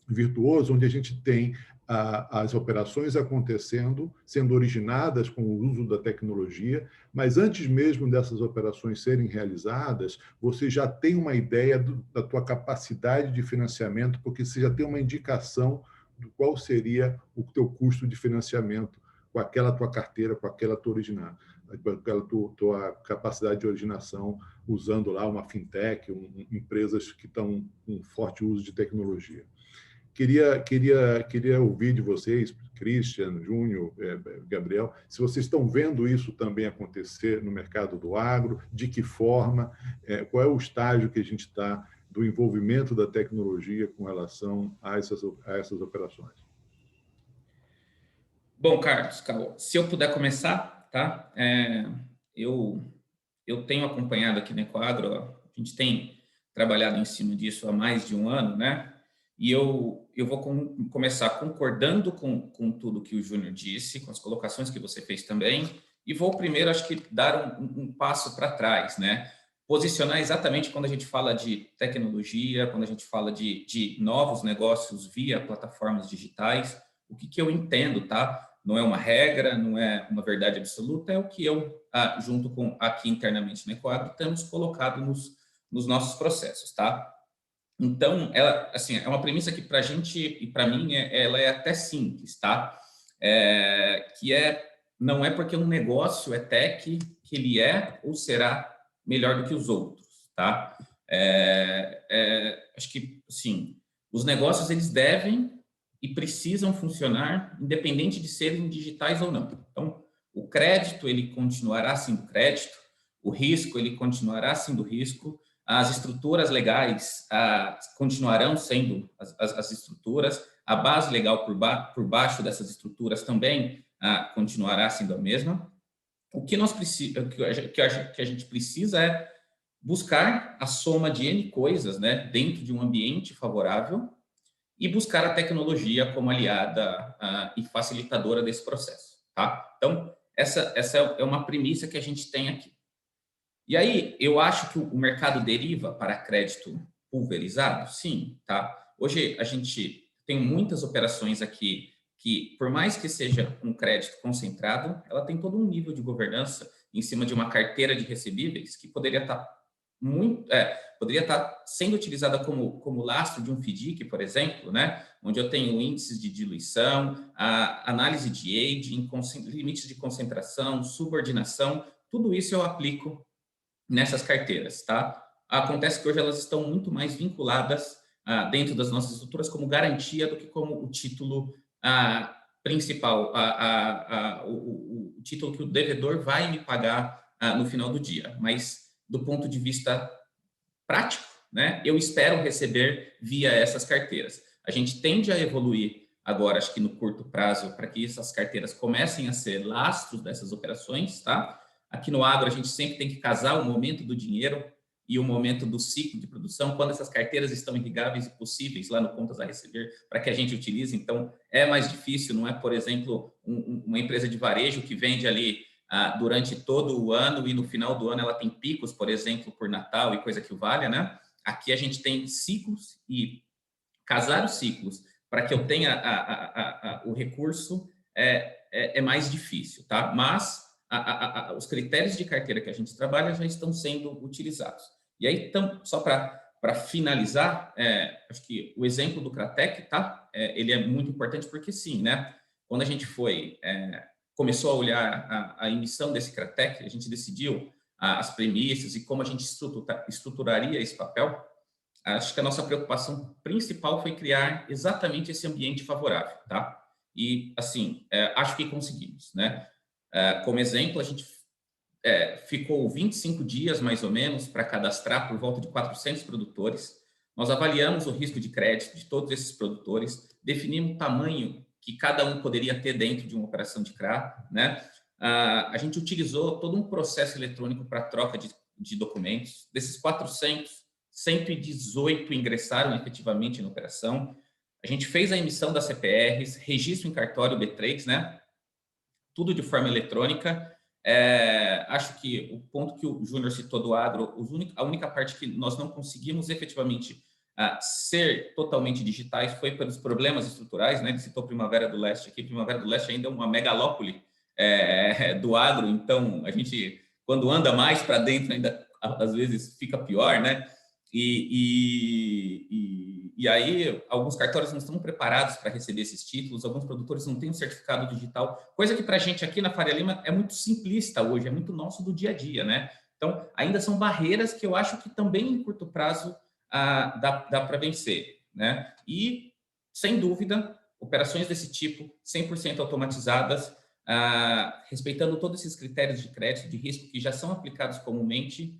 virtuoso, onde a gente tem as operações acontecendo, sendo originadas com o uso da tecnologia, mas antes mesmo dessas operações serem realizadas, você já tem uma ideia da tua capacidade de financiamento, porque você já tem uma indicação de qual seria o teu custo de financiamento com aquela tua carteira, com aquela tua original, com aquela tua capacidade de originação, usando lá uma fintech, empresas que estão com forte uso de tecnologia. Queria ouvir de vocês, Christian, Júnior, Gabriel, se vocês estão vendo isso também acontecer no mercado do agro, de que forma, qual é o estágio que a gente está do envolvimento da tecnologia com relação a essas operações. Bom, Carlos, se eu puder começar, tá? Eu tenho acompanhado aqui no Equadro, a gente tem trabalhado em cima disso há mais de um ano, né? E eu vou começar concordando com tudo que o Júnior disse, com as colocações que você fez também, e vou primeiro, acho que, dar um passo para trás, né? Posicionar exatamente quando a gente fala de tecnologia, quando a gente fala de novos negócios via plataformas digitais, o que eu entendo, tá? Não é uma regra, não é uma verdade absoluta, é o que eu, junto com aqui internamente no Equador, temos colocado nos nossos processos, tá? Então, ela, assim, é uma premissa que para a gente e para mim ela é até simples, tá? Não é porque um negócio é tech que ele é ou será melhor do que os outros, tá? Acho que, assim, os negócios eles devem e precisam funcionar independente de serem digitais ou não. Então, o crédito ele continuará sendo crédito, o risco ele continuará sendo risco, as estruturas legais continuarão sendo as estruturas, a base legal por baixo dessas estruturas também continuará sendo a mesma. O que a gente precisa é buscar a soma de N coisas, né, dentro de um ambiente favorável e buscar a tecnologia como aliada e facilitadora desse processo, tá? Então, essa é uma premissa que a gente tem aqui. E aí, eu acho que o mercado deriva para crédito pulverizado? Sim, tá? Hoje, a gente tem muitas operações aqui que, por mais que seja um crédito concentrado, ela tem todo um nível de governança em cima de uma carteira de recebíveis que poderia estar sendo utilizada como lastro de um FDIC, por exemplo, né? Onde eu tenho índices de diluição, a análise de aging, limites de concentração, subordinação, tudo isso eu aplico nessas carteiras, tá? Acontece que hoje elas estão muito mais vinculadas dentro das nossas estruturas como garantia do que como o título principal, o título que o devedor vai me pagar no final do dia. Mas, do ponto de vista prático, né, eu espero receber via essas carteiras. A gente tende a evoluir agora, acho que no curto prazo, para que essas carteiras comecem a ser lastros dessas operações, tá? Aqui no agro, a gente sempre tem que casar o momento do dinheiro e o momento do ciclo de produção, quando essas carteiras estão irrigáveis e possíveis lá no contas a receber para que a gente utilize. Então, é mais difícil, não é, por exemplo, uma empresa de varejo que vende ali durante todo o ano e no final do ano ela tem picos, por exemplo, por Natal e coisa que o valha, né? Aqui a gente tem ciclos e casar os ciclos para que eu tenha o recurso é mais difícil, tá? Mas os critérios de carteira que a gente trabalha já estão sendo utilizados. E aí, então, só para finalizar, acho que o exemplo do Cratec, tá? Ele é muito importante porque, sim, né? Quando a gente começou a olhar a emissão desse Cratec, a gente decidiu as premissas e como a gente estruturaria esse papel. Acho que a nossa preocupação principal foi criar exatamente esse ambiente favorável, tá? E, assim, acho que conseguimos, né? Como exemplo, a gente ficou 25 dias, mais ou menos, para cadastrar por volta de 400 produtores. Nós avaliamos o risco de crédito de todos esses produtores, definimos o tamanho que cada um poderia ter dentro de uma operação de CRA, né? A gente utilizou todo um processo eletrônico para troca de documentos. Desses 400, 118 ingressaram efetivamente na operação. A gente fez a emissão das CPRs, registro em cartório B3, né? Tudo de forma eletrônica. Acho que o ponto que o Júnior citou do agro, a única parte que nós não conseguimos efetivamente ser totalmente digitais foi pelos problemas estruturais, né? Ele citou Primavera do Leste aqui. Primavera do Leste ainda é uma megalópole do agro, então a gente, quando anda mais para dentro, ainda às vezes fica pior, né? E aí, alguns cartórios não estão preparados para receber esses títulos, alguns produtores não têm um certificado digital, coisa que para a gente aqui na Faria Lima é muito simplista hoje, é muito nosso do dia a dia, né? Então, ainda são barreiras que eu acho que também em curto prazo dá para vencer, né? E, sem dúvida, operações desse tipo, 100% automatizadas, respeitando todos esses critérios de crédito, de risco que já são aplicados comumente,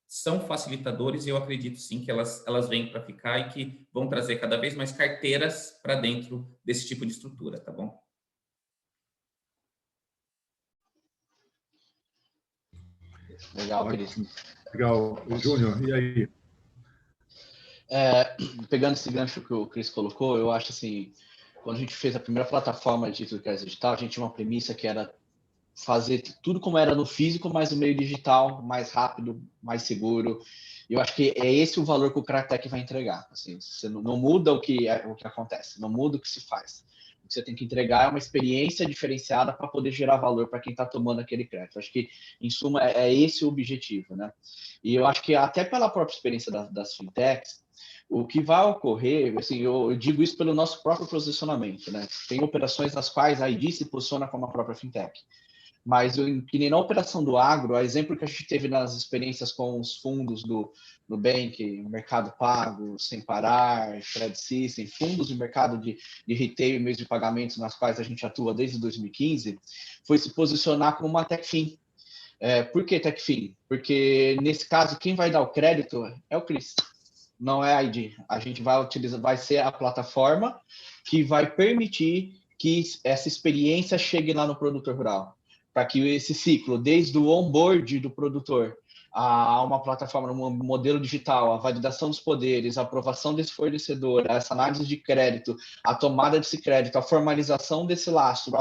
são facilitadores e eu acredito sim que elas vêm para ficar e que vão trazer cada vez mais carteiras para dentro desse tipo de estrutura, tá bom? Legal, Cris. Legal. Júnior, e aí? Pegando esse gancho que o Cris colocou, eu acho assim, quando a gente fez a primeira plataforma de título de crédito digital, a gente tinha uma premissa que era fazer tudo como era no físico, mas no meio digital, mais rápido, mais seguro. E eu acho que é esse o valor que o Cratec vai entregar. Assim, você não muda o que acontece, não muda o que se faz. O que você tem que entregar é uma experiência diferenciada para poder gerar valor para quem está tomando aquele crédito. Acho que, em suma, é esse o objetivo, né? E eu acho que até pela própria experiência das fintechs, o que vai ocorrer, assim, eu digo isso pelo nosso próprio posicionamento, né? Tem operações nas quais a ID se posiciona como a própria fintech. Mas que nem na operação do agro, a exemplo que a gente teve nas experiências com os fundos do Nubank, Mercado Pago, Sem Parar, Credit System, fundos de mercado de retail e meios de pagamentos nas quais a gente atua desde 2015, foi se posicionar como uma TechFin. Por que TechFin? Porque, nesse caso, quem vai dar o crédito é o Cris, não é a ID. A gente vai ser a plataforma que vai permitir que essa experiência chegue lá no produtor rural, para que esse ciclo, desde o onboard do produtor a uma plataforma, um modelo digital, a validação dos poderes, a aprovação desse fornecedor, essa análise de crédito, a tomada desse crédito, a formalização desse lastro,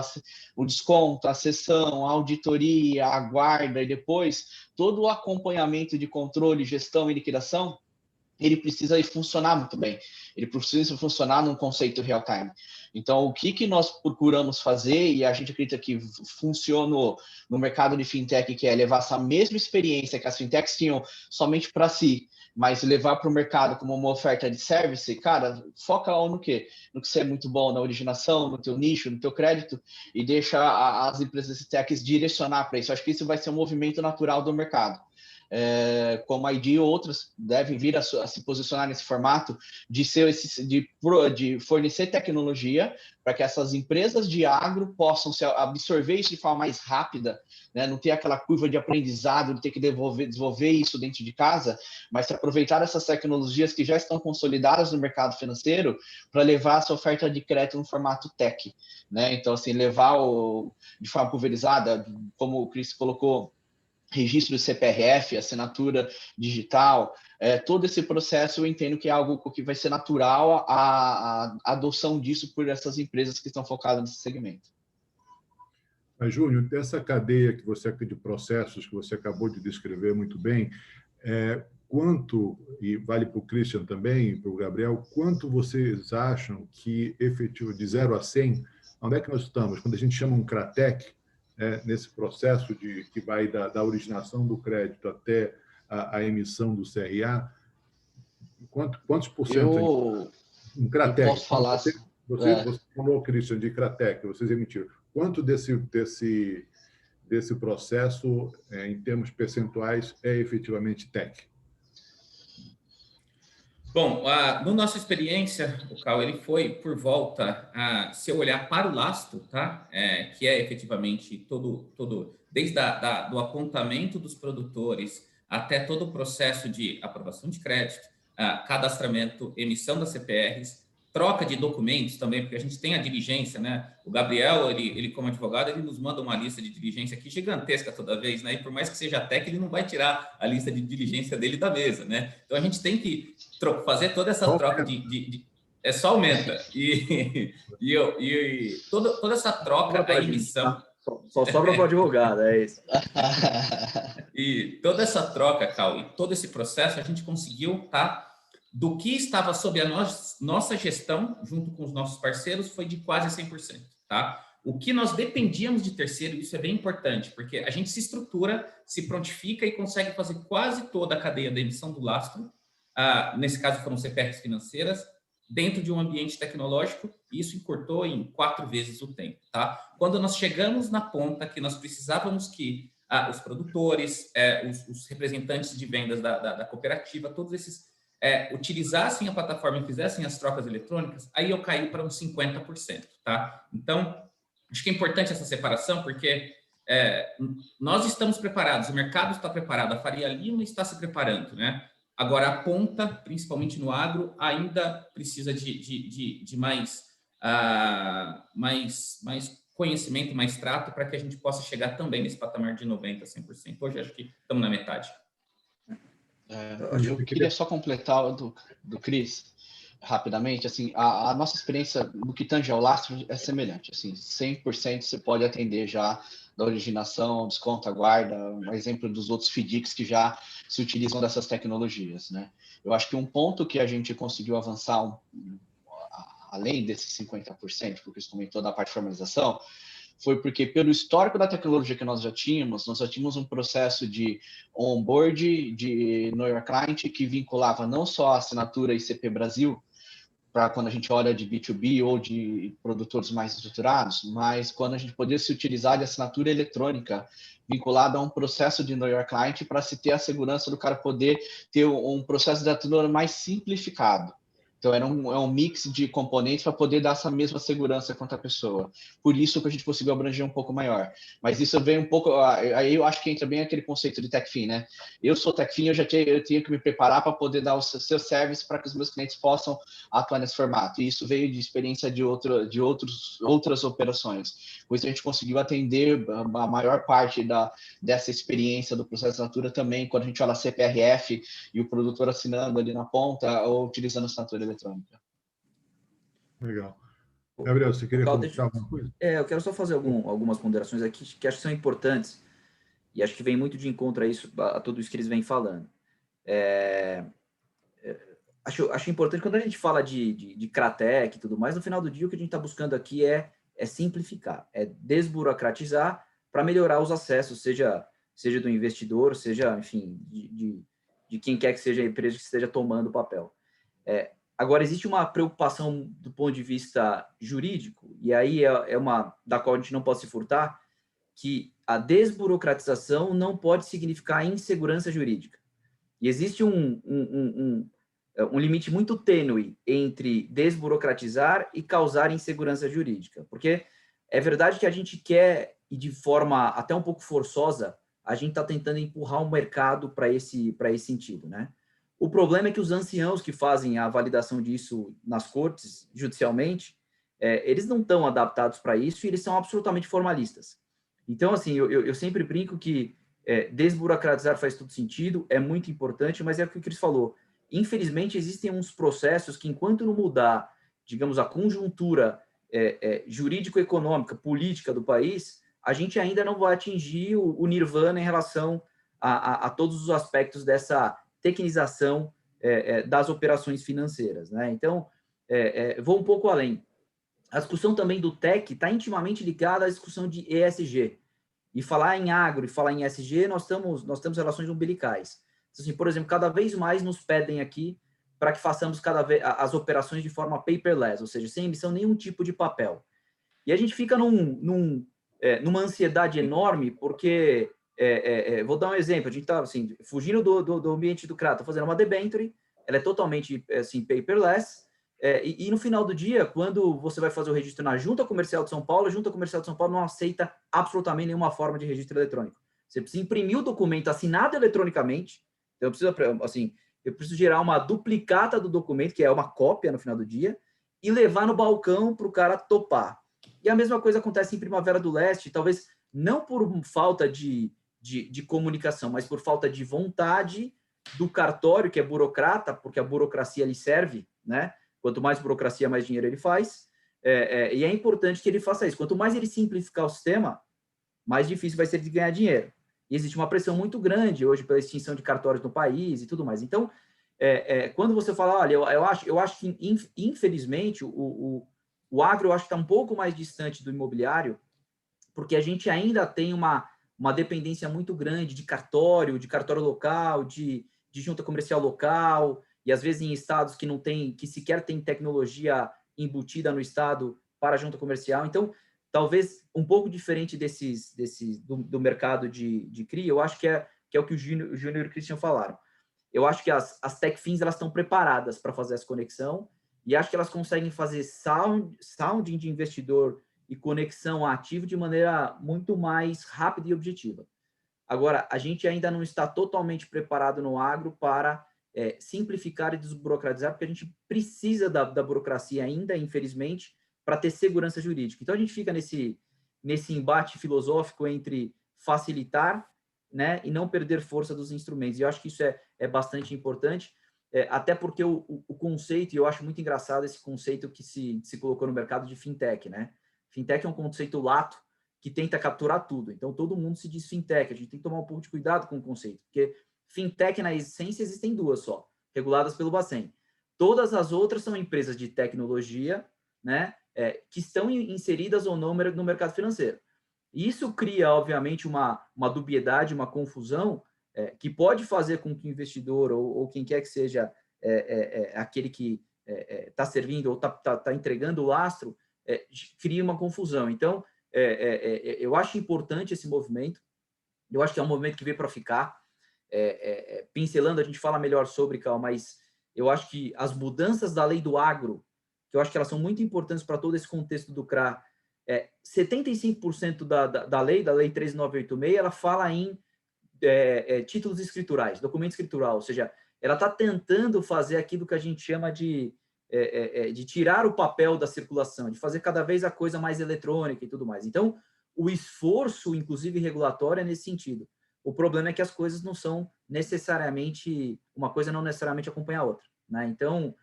o desconto, a cessão, a auditoria, a guarda e depois todo o acompanhamento de controle, gestão e liquidação, ele precisa funcionar muito bem. Ele precisa funcionar num conceito real-time. Então, o que nós procuramos fazer, e a gente acredita que funcionou no mercado de fintech, que é levar essa mesma experiência que as fintechs tinham somente para si, mas levar para o mercado como uma oferta de service, cara, foca no quê? No que você é muito bom, na originação, no teu nicho, no teu crédito, e deixa as empresas de techs direcionar para isso. Acho que isso vai ser um movimento natural do mercado. Como a ID e outras devem vir a se posicionar nesse formato de fornecer tecnologia para que essas empresas de agro possam absorver isso de forma mais rápida, né? Não ter aquela curva de aprendizado de ter que desenvolver isso dentro de casa, mas aproveitar essas tecnologias que já estão consolidadas no mercado financeiro para levar essa oferta de crédito no formato tech, né? Então, assim, levar de forma pulverizada, como o Cris colocou, registro do CPRF, assinatura digital, todo esse processo eu entendo que é algo que vai ser natural a adoção disso por essas empresas que estão focadas nesse segmento. Mas, Júnior, dessa cadeia de processos que você acabou de descrever muito bem, quanto, e vale para o Christian também, e para o Gabriel, quanto vocês acham que, efetivo, de 0 a 100, onde é que nós estamos? Quando a gente chama um CRATEC, nesse processo que vai da originação do crédito até a emissão do CRA, quantos por cento? Um CRATEC. Eu posso falar... Você falou, Christian, de CRATEC, vocês emitiram. Quanto desse processo, em termos percentuais, é efetivamente TEC? Bom, na nossa experiência, o Cal, ele foi por volta, se eu olhar para o lastro, tá? Que é efetivamente todo desde do apontamento dos produtores até todo o processo de aprovação de crédito, cadastramento, emissão das CPRs, troca de documentos também, porque a gente tem a diligência, né? O Gabriel, ele como advogado, ele nos manda uma lista de diligência aqui gigantesca toda vez, né? E por mais que seja TEC, ele não vai tirar a lista de diligência dele da mesa, né? Então a gente tem que fazer toda essa troca só aumenta. E toda essa troca, a emissão... Só sobra para o advogado, é isso. E toda essa troca, Cal, e todo esse processo, a gente conseguiu, tá? Do que estava sob a nossa gestão, junto com os nossos parceiros, foi de quase 100%, tá? O que nós dependíamos de terceiro, isso é bem importante, porque a gente se estrutura, se prontifica e consegue fazer quase toda a cadeia da emissão do lastro, nesse caso foram CPRs financeiras, dentro de um ambiente tecnológico, e isso encurtou em 4 vezes o tempo, tá? Quando nós chegamos na ponta que nós precisávamos que os produtores, os representantes de vendas da cooperativa, todos esses utilizassem a plataforma e fizessem as trocas eletrônicas, aí eu caí para uns 50%, tá? Então, acho que é importante essa separação, porque nós estamos preparados, o mercado está preparado, a Faria Lima está se preparando, né? Agora, a ponta, principalmente no agro, ainda precisa de mais conhecimento, mais trato, para que a gente possa chegar também nesse patamar de 90%, 100%. Hoje, acho que estamos na metade. Eu queria só completar do Cris, rapidamente. Assim, a nossa experiência no que tange ao lastro é semelhante. Assim, 100% você pode atender já da originação, desconto, guarda, um exemplo dos outros FDICs que já se utilizam dessas tecnologias, né? Eu acho que um ponto que a gente conseguiu avançar além desses 50%, porque você comentou da parte de formalização, foi porque, pelo histórico da tecnologia que nós já tínhamos um processo de onboard, de Know Your Client, que vinculava não só a assinatura ICP Brasil, para quando a gente olha de B2B ou de produtores mais estruturados, mas quando a gente poderia se utilizar de assinatura eletrônica vinculada a um processo de Know Your Client para se ter a segurança do cara poder ter um processo de assinatura mais simplificado. Então, era um mix de componentes para poder dar essa mesma segurança quanto a pessoa. Por isso que a gente conseguiu abranger um pouco maior. Mas isso vem um pouco... Aí eu acho que entra bem aquele conceito de TechFin, né? Eu sou TechFin, eu tinha que me preparar para poder dar o seu service para que os meus clientes possam atuar nesse formato. E isso veio de experiência de outras operações. Por isso a gente conseguiu atender a maior parte dessa experiência do processo de assinatura também, quando a gente fala CPRF e o produtor assinando ali na ponta ou utilizando assinatura eletrônica. Legal. Gabriel, você queria comentar alguma coisa? Eu quero só fazer algumas ponderações aqui que acho que são importantes e acho que vem muito de encontro a tudo isso que eles vêm falando. Acho importante, quando a gente fala de CRATEC e tudo mais, no final do dia o que a gente está buscando aqui é simplificar, é desburocratizar para melhorar os acessos, seja do investidor, seja, enfim, de quem quer que seja a empresa que esteja tomando o papel. Agora, existe uma preocupação do ponto de vista jurídico, e aí é uma da qual a gente não pode se furtar, que a desburocratização não pode significar insegurança jurídica. E existe um limite muito tênue entre desburocratizar e causar insegurança jurídica. Porque é verdade que a gente quer, e de forma até um pouco forçosa, a gente está tentando empurrar o mercado para esse sentido, né? O problema é que os anciãos que fazem a validação disso nas cortes, judicialmente, eles não estão adaptados para isso e eles são absolutamente formalistas. Então, assim, eu sempre brinco que desburocratizar faz todo sentido, é muito importante, mas é o que o Cris falou. Infelizmente, existem uns processos que, enquanto não mudar, digamos, a conjuntura jurídico-econômica, política do país, a gente ainda não vai atingir o nirvana em relação a todos os aspectos dessa tecnização das operações financeiras, né? Então, vou um pouco além. A discussão também do TEC está intimamente ligada à discussão de ESG. E falar em agro e falar em ESG, nós temos relações umbilicais. Assim, por exemplo, cada vez mais nos pedem aqui para que façamos as operações de forma paperless, ou seja, sem emissão nenhum tipo de papel. E a gente fica numa ansiedade enorme, porque, vou dar um exemplo, a gente está assim, fugindo do ambiente do CRA, está fazendo uma debenture, ela é totalmente assim, paperless, e no final do dia, quando você vai fazer o registro na Junta Comercial de São Paulo, a Junta Comercial de São Paulo não aceita absolutamente nenhuma forma de registro eletrônico. Você precisa imprimir o documento assinado eletronicamente, então eu preciso gerar uma duplicata do documento, que é uma cópia no final do dia, e levar no balcão para o cara topar. E a mesma coisa acontece em Primavera do Leste, talvez não por falta de comunicação, mas por falta de vontade do cartório, que é burocrata, porque a burocracia lhe serve, né? Quanto mais burocracia, mais dinheiro ele faz. E é importante que ele faça isso. Quanto mais ele simplificar o sistema, mais difícil vai ser de ganhar dinheiro. E existe uma pressão muito grande hoje pela extinção de cartórios no país e tudo mais. Então, quando você fala, olha, eu acho que, infelizmente, o agro, eu acho que está um pouco mais distante do imobiliário, porque a gente ainda tem uma dependência muito grande de cartório local, de junta comercial local, e às vezes em estados que não tem, que sequer tem tecnologia embutida no estado para a junta comercial. Então, talvez um pouco diferente do mercado de CRI, eu acho que é o que o Júnior e o Christian falaram. Eu acho que as TechFins elas estão preparadas para fazer essa conexão e acho que elas conseguem fazer sounding de investidor e conexão ativo de maneira muito mais rápida e objetiva. Agora, a gente ainda não está totalmente preparado no agro para simplificar e desburocratizar, porque a gente precisa da burocracia ainda, infelizmente, para ter segurança jurídica. Então, a gente fica nesse embate filosófico entre facilitar, né, e não perder força dos instrumentos. E eu acho que isso é bastante importante, até porque o conceito, e eu acho muito engraçado esse conceito que se colocou no mercado de fintech, né? Fintech é um conceito lato que tenta capturar tudo. Então, todo mundo se diz fintech. A gente tem que tomar um pouco de cuidado com o conceito, porque fintech, na essência, existem duas só, reguladas pelo Bacen. Todas as outras são empresas de tecnologia, né, que estão inseridas ou não no mercado financeiro. Isso cria, obviamente, uma dubiedade, uma confusão, que pode fazer com que o investidor ou quem quer que seja aquele que está servindo ou está entregando o lastro, crie uma confusão. Então, eu acho importante esse movimento, eu acho que é um movimento que veio para ficar. Pincelando, a gente fala melhor sobre, Cal, mas eu acho que as mudanças da lei do agro, que eu acho que elas são muito importantes para todo esse contexto do CRA, 75% da lei 13986, ela fala em títulos escriturais, documento escritural, ou seja, ela está tentando fazer aquilo que a gente chama de tirar o papel da circulação, de fazer cada vez a coisa mais eletrônica e tudo mais. Então, o esforço, inclusive regulatório, é nesse sentido. O problema é que as coisas não são necessariamente, uma coisa não necessariamente acompanha a outra, né? Então,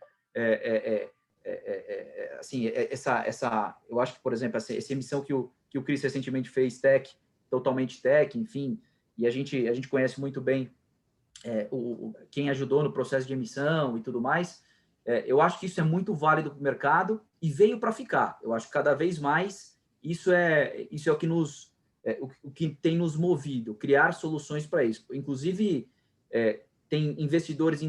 assim, eu acho que, por exemplo, essa emissão que o Cris recentemente fez, tech, totalmente tech, enfim, e a gente conhece muito bem quem ajudou no processo de emissão e tudo mais. Eu acho que isso é muito válido para o mercado e veio para ficar. Eu acho que cada vez mais isso é o que o que tem nos movido, criar soluções para isso. Inclusive, tem investidores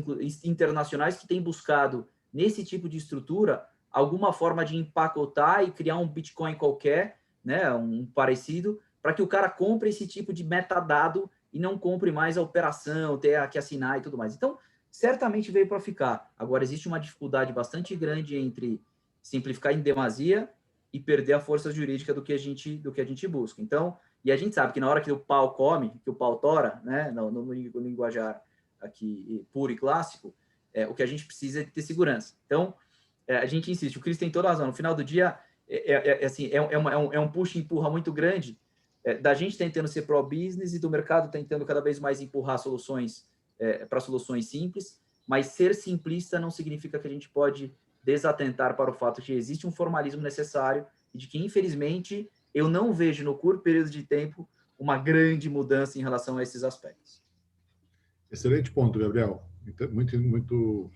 internacionais que têm buscado, nesse tipo de estrutura, alguma forma de empacotar e criar um Bitcoin qualquer, né, um parecido, para que o cara compre esse tipo de metadado e não compre mais a operação, ter que assinar e tudo mais. Então, certamente veio para ficar. Agora, existe uma dificuldade bastante grande entre simplificar em demasia e perder a força jurídica do que a gente busca. Então, e a gente sabe que na hora que o pau come, que o pau tora, né, no linguajar aqui puro e clássico, o que a gente precisa é ter segurança. Então, a gente insiste, o Cris tem toda a razão. No final do dia, assim, é um puxa e empurra muito grande, da gente tentando ser pro-business e do mercado tentando cada vez mais empurrar soluções para soluções simples, mas ser simplista não significa que a gente pode desatentar para o fato de que existe um formalismo necessário e de que, infelizmente, eu não vejo no curto período de tempo uma grande mudança em relação a esses aspectos. Excelente ponto, Gabriel. Muito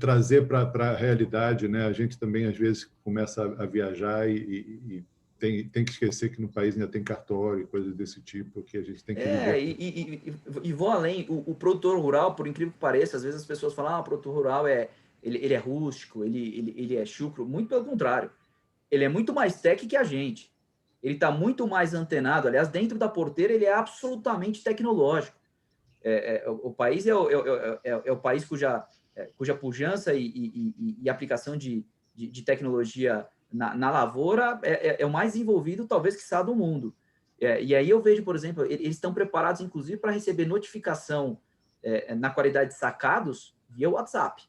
trazer para a realidade, né? A gente também às vezes começa a viajar e tem que esquecer que no país ainda tem cartório e coisas desse tipo que a gente tem que viver. E vou além, o produtor rural, por incrível que pareça, às vezes as pessoas falam, o produtor rural ele é rústico, ele é chucro. Muito pelo contrário, ele é muito mais tech que a gente. Ele está muito mais antenado. Aliás, dentro da porteira, ele é absolutamente tecnológico. O país é o país cuja pujança e aplicação de tecnologia na lavoura é o mais envolvido, talvez, que do mundo. E aí eu vejo, por exemplo, eles estão preparados, inclusive, para receber notificação na qualidade de sacados via WhatsApp.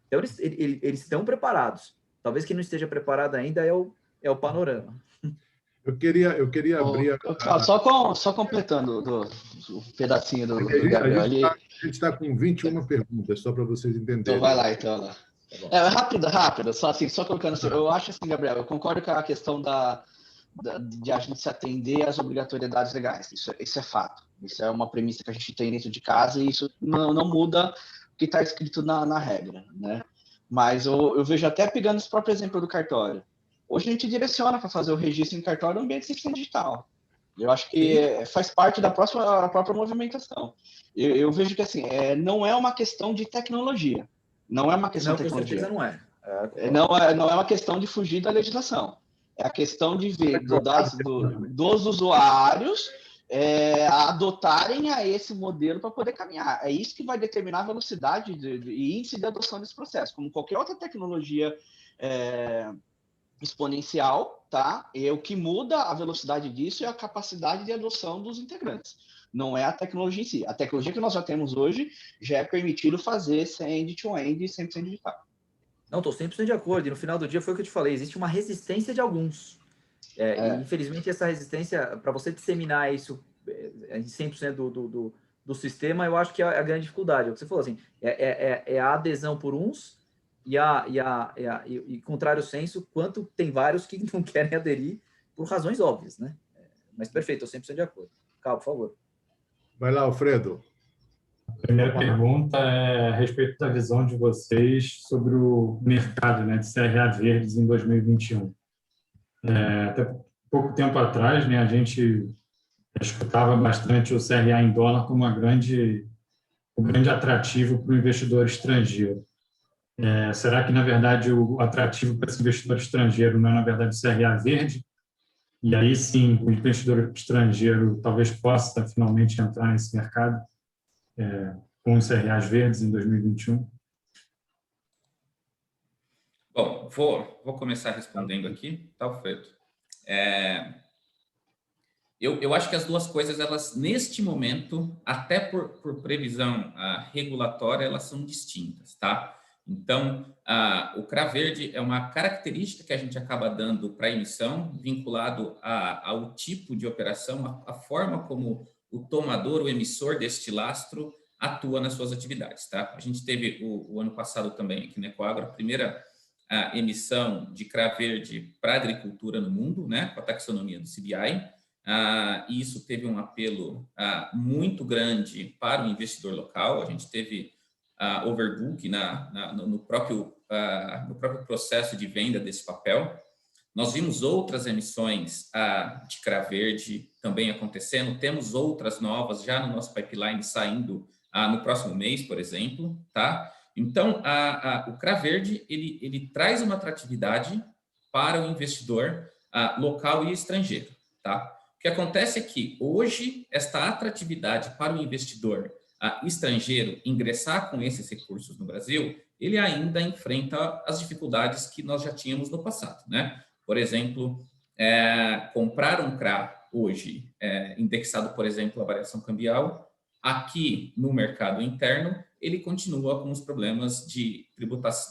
Então, eles estão preparados. Talvez quem não esteja preparado ainda é o panorama. Eu queria abrir... Só completando o pedacinho do Gabriel ali. A gente está com 21 perguntas, só para vocês entenderem. Então vai lá, então. Rápido. Só colocando assim. Eu acho assim, Gabriel, eu concordo com a questão de a gente se atender às obrigatoriedades legais. Isso é fato. Isso é uma premissa que a gente tem dentro de casa e isso não muda o que está escrito na regra, né? Mas eu vejo até pegando esse próprio exemplo do cartório. Hoje a gente direciona para fazer o registro em cartório no ambiente 100% digital. Eu acho que faz parte da própria movimentação. Eu vejo que assim, não é uma questão de tecnologia. Não é uma questão de tecnologia. Com certeza não é. Não é uma questão de fugir da legislação. É a questão de ver dos usuários adotarem a esse modelo para poder caminhar. É isso que vai determinar a velocidade e índice de adoção desse processo. Como qualquer outra tecnologia exponencial, tá? O que muda a velocidade disso é a capacidade de adoção dos integrantes. Não é a tecnologia em si. A tecnologia que nós já temos hoje já é permitido fazer sem end-to-end 100% digital. Não, estou 100% de acordo. E no final do dia foi o que eu te falei. Existe uma resistência de alguns. E, infelizmente, essa resistência, para você disseminar isso em 100% do sistema, eu acho que é a grande dificuldade. É o que você falou, assim, é a adesão por uns e contrário senso, quanto tem vários que não querem aderir por razões óbvias, né? Mas perfeito, estou 100% de acordo. Calma, por favor. Vai lá, Alfredo. A primeira pergunta é a respeito da visão de vocês sobre o mercado, né, de CRA verdes em 2021. Até pouco tempo atrás, né, a gente escutava bastante o CRA em dólar como um grande atrativo para o investidor estrangeiro. Será que, na verdade, o atrativo para esse investidor estrangeiro não é, na verdade, o CRA verde? E aí, sim, o investidor estrangeiro talvez possa finalmente entrar nesse mercado com os CRAs verdes em 2021? Bom, vou começar respondendo aqui, tá, Alfredo? Eu acho que as duas coisas, elas, neste momento, até por previsão regulatória, elas são distintas, tá? Então, o CRA verde é uma característica que a gente acaba dando para a emissão, vinculado ao tipo de operação, a forma como o tomador, o emissor deste lastro atua nas suas atividades, tá? A gente teve o ano passado também aqui na Ecoagro a primeira emissão de CRA verde para a agricultura no mundo, né, com a taxonomia do CBI, e isso teve um apelo muito grande para o investidor local. A gente teve overbook no próprio processo de venda desse papel. Nós vimos outras emissões de CRA verde também acontecendo, temos outras novas já no nosso pipeline saindo no próximo mês, por exemplo, tá? Então, o CRA verde, ele traz uma atratividade para o investidor local e estrangeiro, tá? O que acontece é que, hoje, esta atratividade para o investidor estrangeiro ingressar com esses recursos no Brasil, ele ainda enfrenta as dificuldades que nós já tínhamos no passado, né? Por exemplo, comprar um CRA hoje, indexado, por exemplo, à variação cambial, aqui no mercado interno, ele continua com os problemas de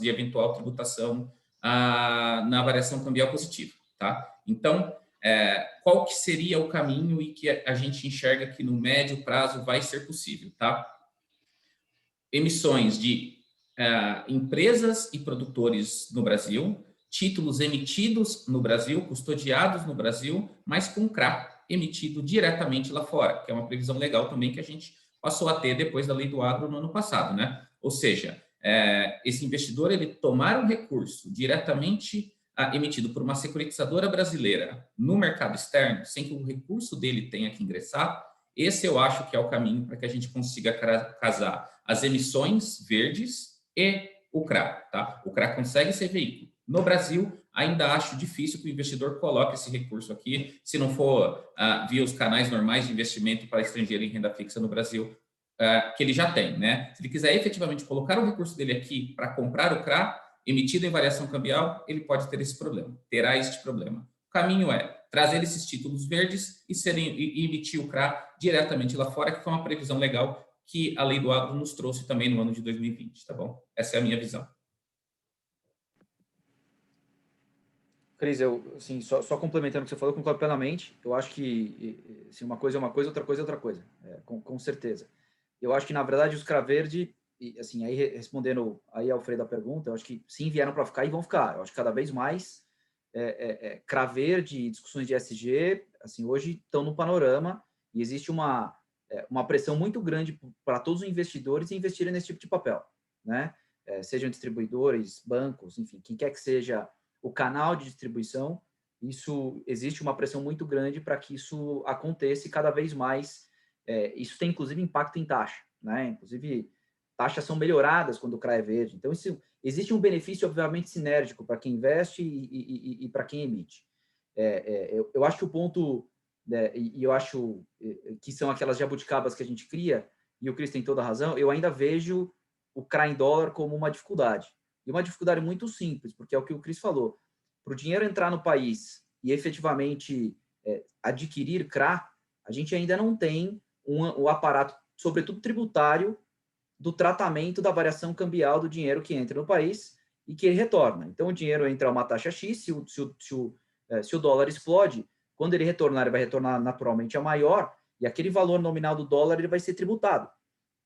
eventual tributação na variação cambial positiva, tá? Então, qual que seria o caminho e que a gente enxerga que no médio prazo vai ser possível, tá? Emissões de empresas e produtores no Brasil, títulos emitidos no Brasil, custodiados no Brasil, mas com CRA emitido diretamente lá fora, que é uma previsão legal também que a gente passou a ter depois da Lei do Agro no ano passado, né? Ou seja, esse investidor, ele tomar um recurso diretamente emitido por uma securitizadora brasileira no mercado externo, sem que o recurso dele tenha que ingressar, esse eu acho que é o caminho para que a gente consiga casar as emissões verdes e o CRA, tá? O CRA consegue ser veículo. No Brasil, ainda acho difícil que o investidor coloque esse recurso aqui, se não for via os canais normais de investimento para estrangeiro em renda fixa no Brasil, que ele já tem, né? Se ele quiser efetivamente colocar o recurso dele aqui para comprar o CRA, emitido em variação cambial, ele pode ter esse problema, terá este problema. O caminho é trazer esses títulos verdes e emitir o CRA diretamente lá fora, que foi uma previsão legal que a Lei do Agro nos trouxe também no ano de 2020, tá bom? Essa é a minha visão. Cris, eu, assim, só complementando o que você falou, eu concordo plenamente. Eu acho que assim, uma coisa é uma coisa, outra coisa é outra coisa, com certeza. Eu acho que, na verdade, os CRA verde, assim, aí respondendo aí, Alfredo, a pergunta, eu acho que sim, vieram para ficar e vão ficar. Eu acho que cada vez mais CRA verde, discussões de ESG, assim, hoje estão no panorama e existe uma pressão muito grande para todos os investidores investirem nesse tipo de papel, né? Sejam distribuidores, bancos, enfim, quem quer que seja o canal de distribuição, existe uma pressão muito grande para que isso aconteça e cada vez mais. Isso tem, inclusive, impacto em taxa, né? Inclusive, taxas são melhoradas quando o CRA é verde. Então, existe um benefício, obviamente, sinérgico para quem investe e para quem emite. Eu acho que o ponto, e eu acho que são aquelas jabuticabas que a gente cria, e o Cris tem toda a razão, eu ainda vejo o CRA em dólar como uma dificuldade. E uma dificuldade muito simples, porque é o que o Cris falou. Para o dinheiro entrar no país e efetivamente adquirir CRA, a gente ainda não tem o aparato, sobretudo tributário, do tratamento da variação cambial do dinheiro que entra no país e que ele retorna. Então, o dinheiro entra a uma taxa X, se o dólar explode, quando ele retornar, ele vai retornar naturalmente a maior, e aquele valor nominal do dólar ele vai ser tributado.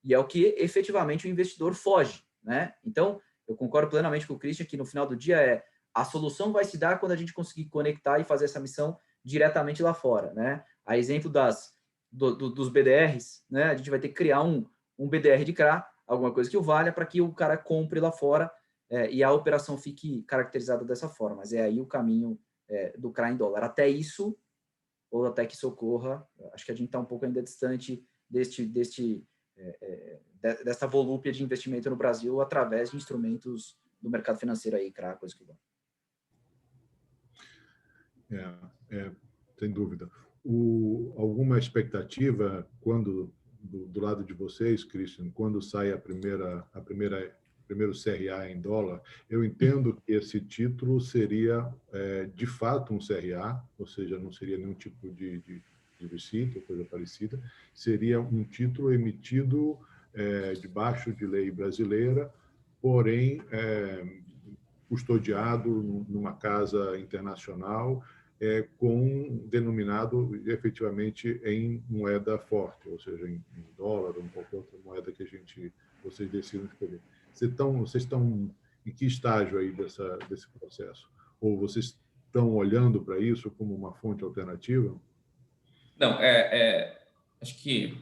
E é o que efetivamente o investidor foge, né? Então, eu concordo plenamente com o Christian que no final do dia a solução vai se dar quando a gente conseguir conectar e fazer essa missão diretamente lá fora, né? A exemplo dos BDRs, né? A gente vai ter que criar um BDR de CRA, alguma coisa que o valha para que o cara compre lá fora e a operação fique caracterizada dessa forma. Mas é aí o caminho do CRA em dólar. Até isso, ou até que isso ocorra, acho que a gente está um pouco ainda distante dessa volúpia de investimento no Brasil através de instrumentos do mercado financeiro aí, CRA, coisa que vão. Sem dúvida. Alguma expectativa quando do lado de vocês, Christian, quando sai o primeiro CRA em dólar? Eu entendo que esse título seria de fato um CRA, ou seja, não seria nenhum tipo de receipt ou coisa parecida, seria um título emitido debaixo de lei brasileira, porém custodiado numa casa internacional denominado efetivamente em moeda forte, ou seja, em dólar ou em qualquer outra moeda que vocês decidam escolher. Vocês estão em que estágio aí desse processo? Ou vocês estão olhando para isso como uma fonte alternativa? Não, acho que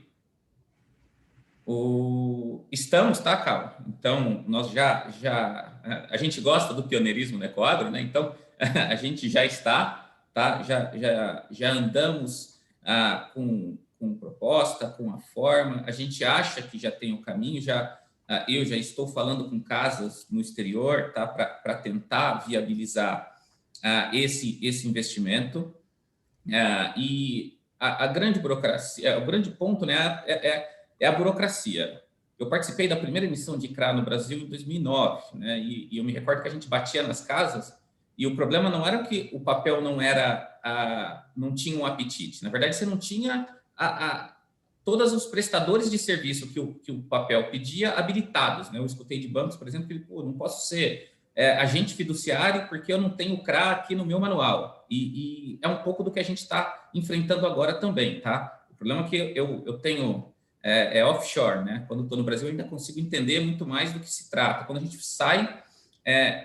estamos, tá, Carlos? Então, nós a gente gosta do pioneirismo no Ecoagro, né? Então, a gente já está, tá? Já andamos com proposta, com a forma, a gente acha que já tem o caminho, eu já estou falando com casas no exterior, tá? Para tentar viabilizar esse investimento. E a grande burocracia, o grande ponto, né, é a burocracia. Eu participei da primeira emissão de CRA no Brasil em 2009, né, e eu me recordo que a gente batia nas casas e o problema não era que o papel não tinha um apetite. Na verdade, você não tinha todos os prestadores de serviço que o papel pedia habilitados, né? Eu escutei de bancos, por exemplo, que não posso ser agente fiduciário porque eu não tenho CRA aqui no meu manual. E é um pouco do que a gente está enfrentando agora também, tá? O problema é que eu tenho offshore, né? Quando estou no Brasil, eu ainda consigo entender muito mais do que se trata. Quando a gente sai,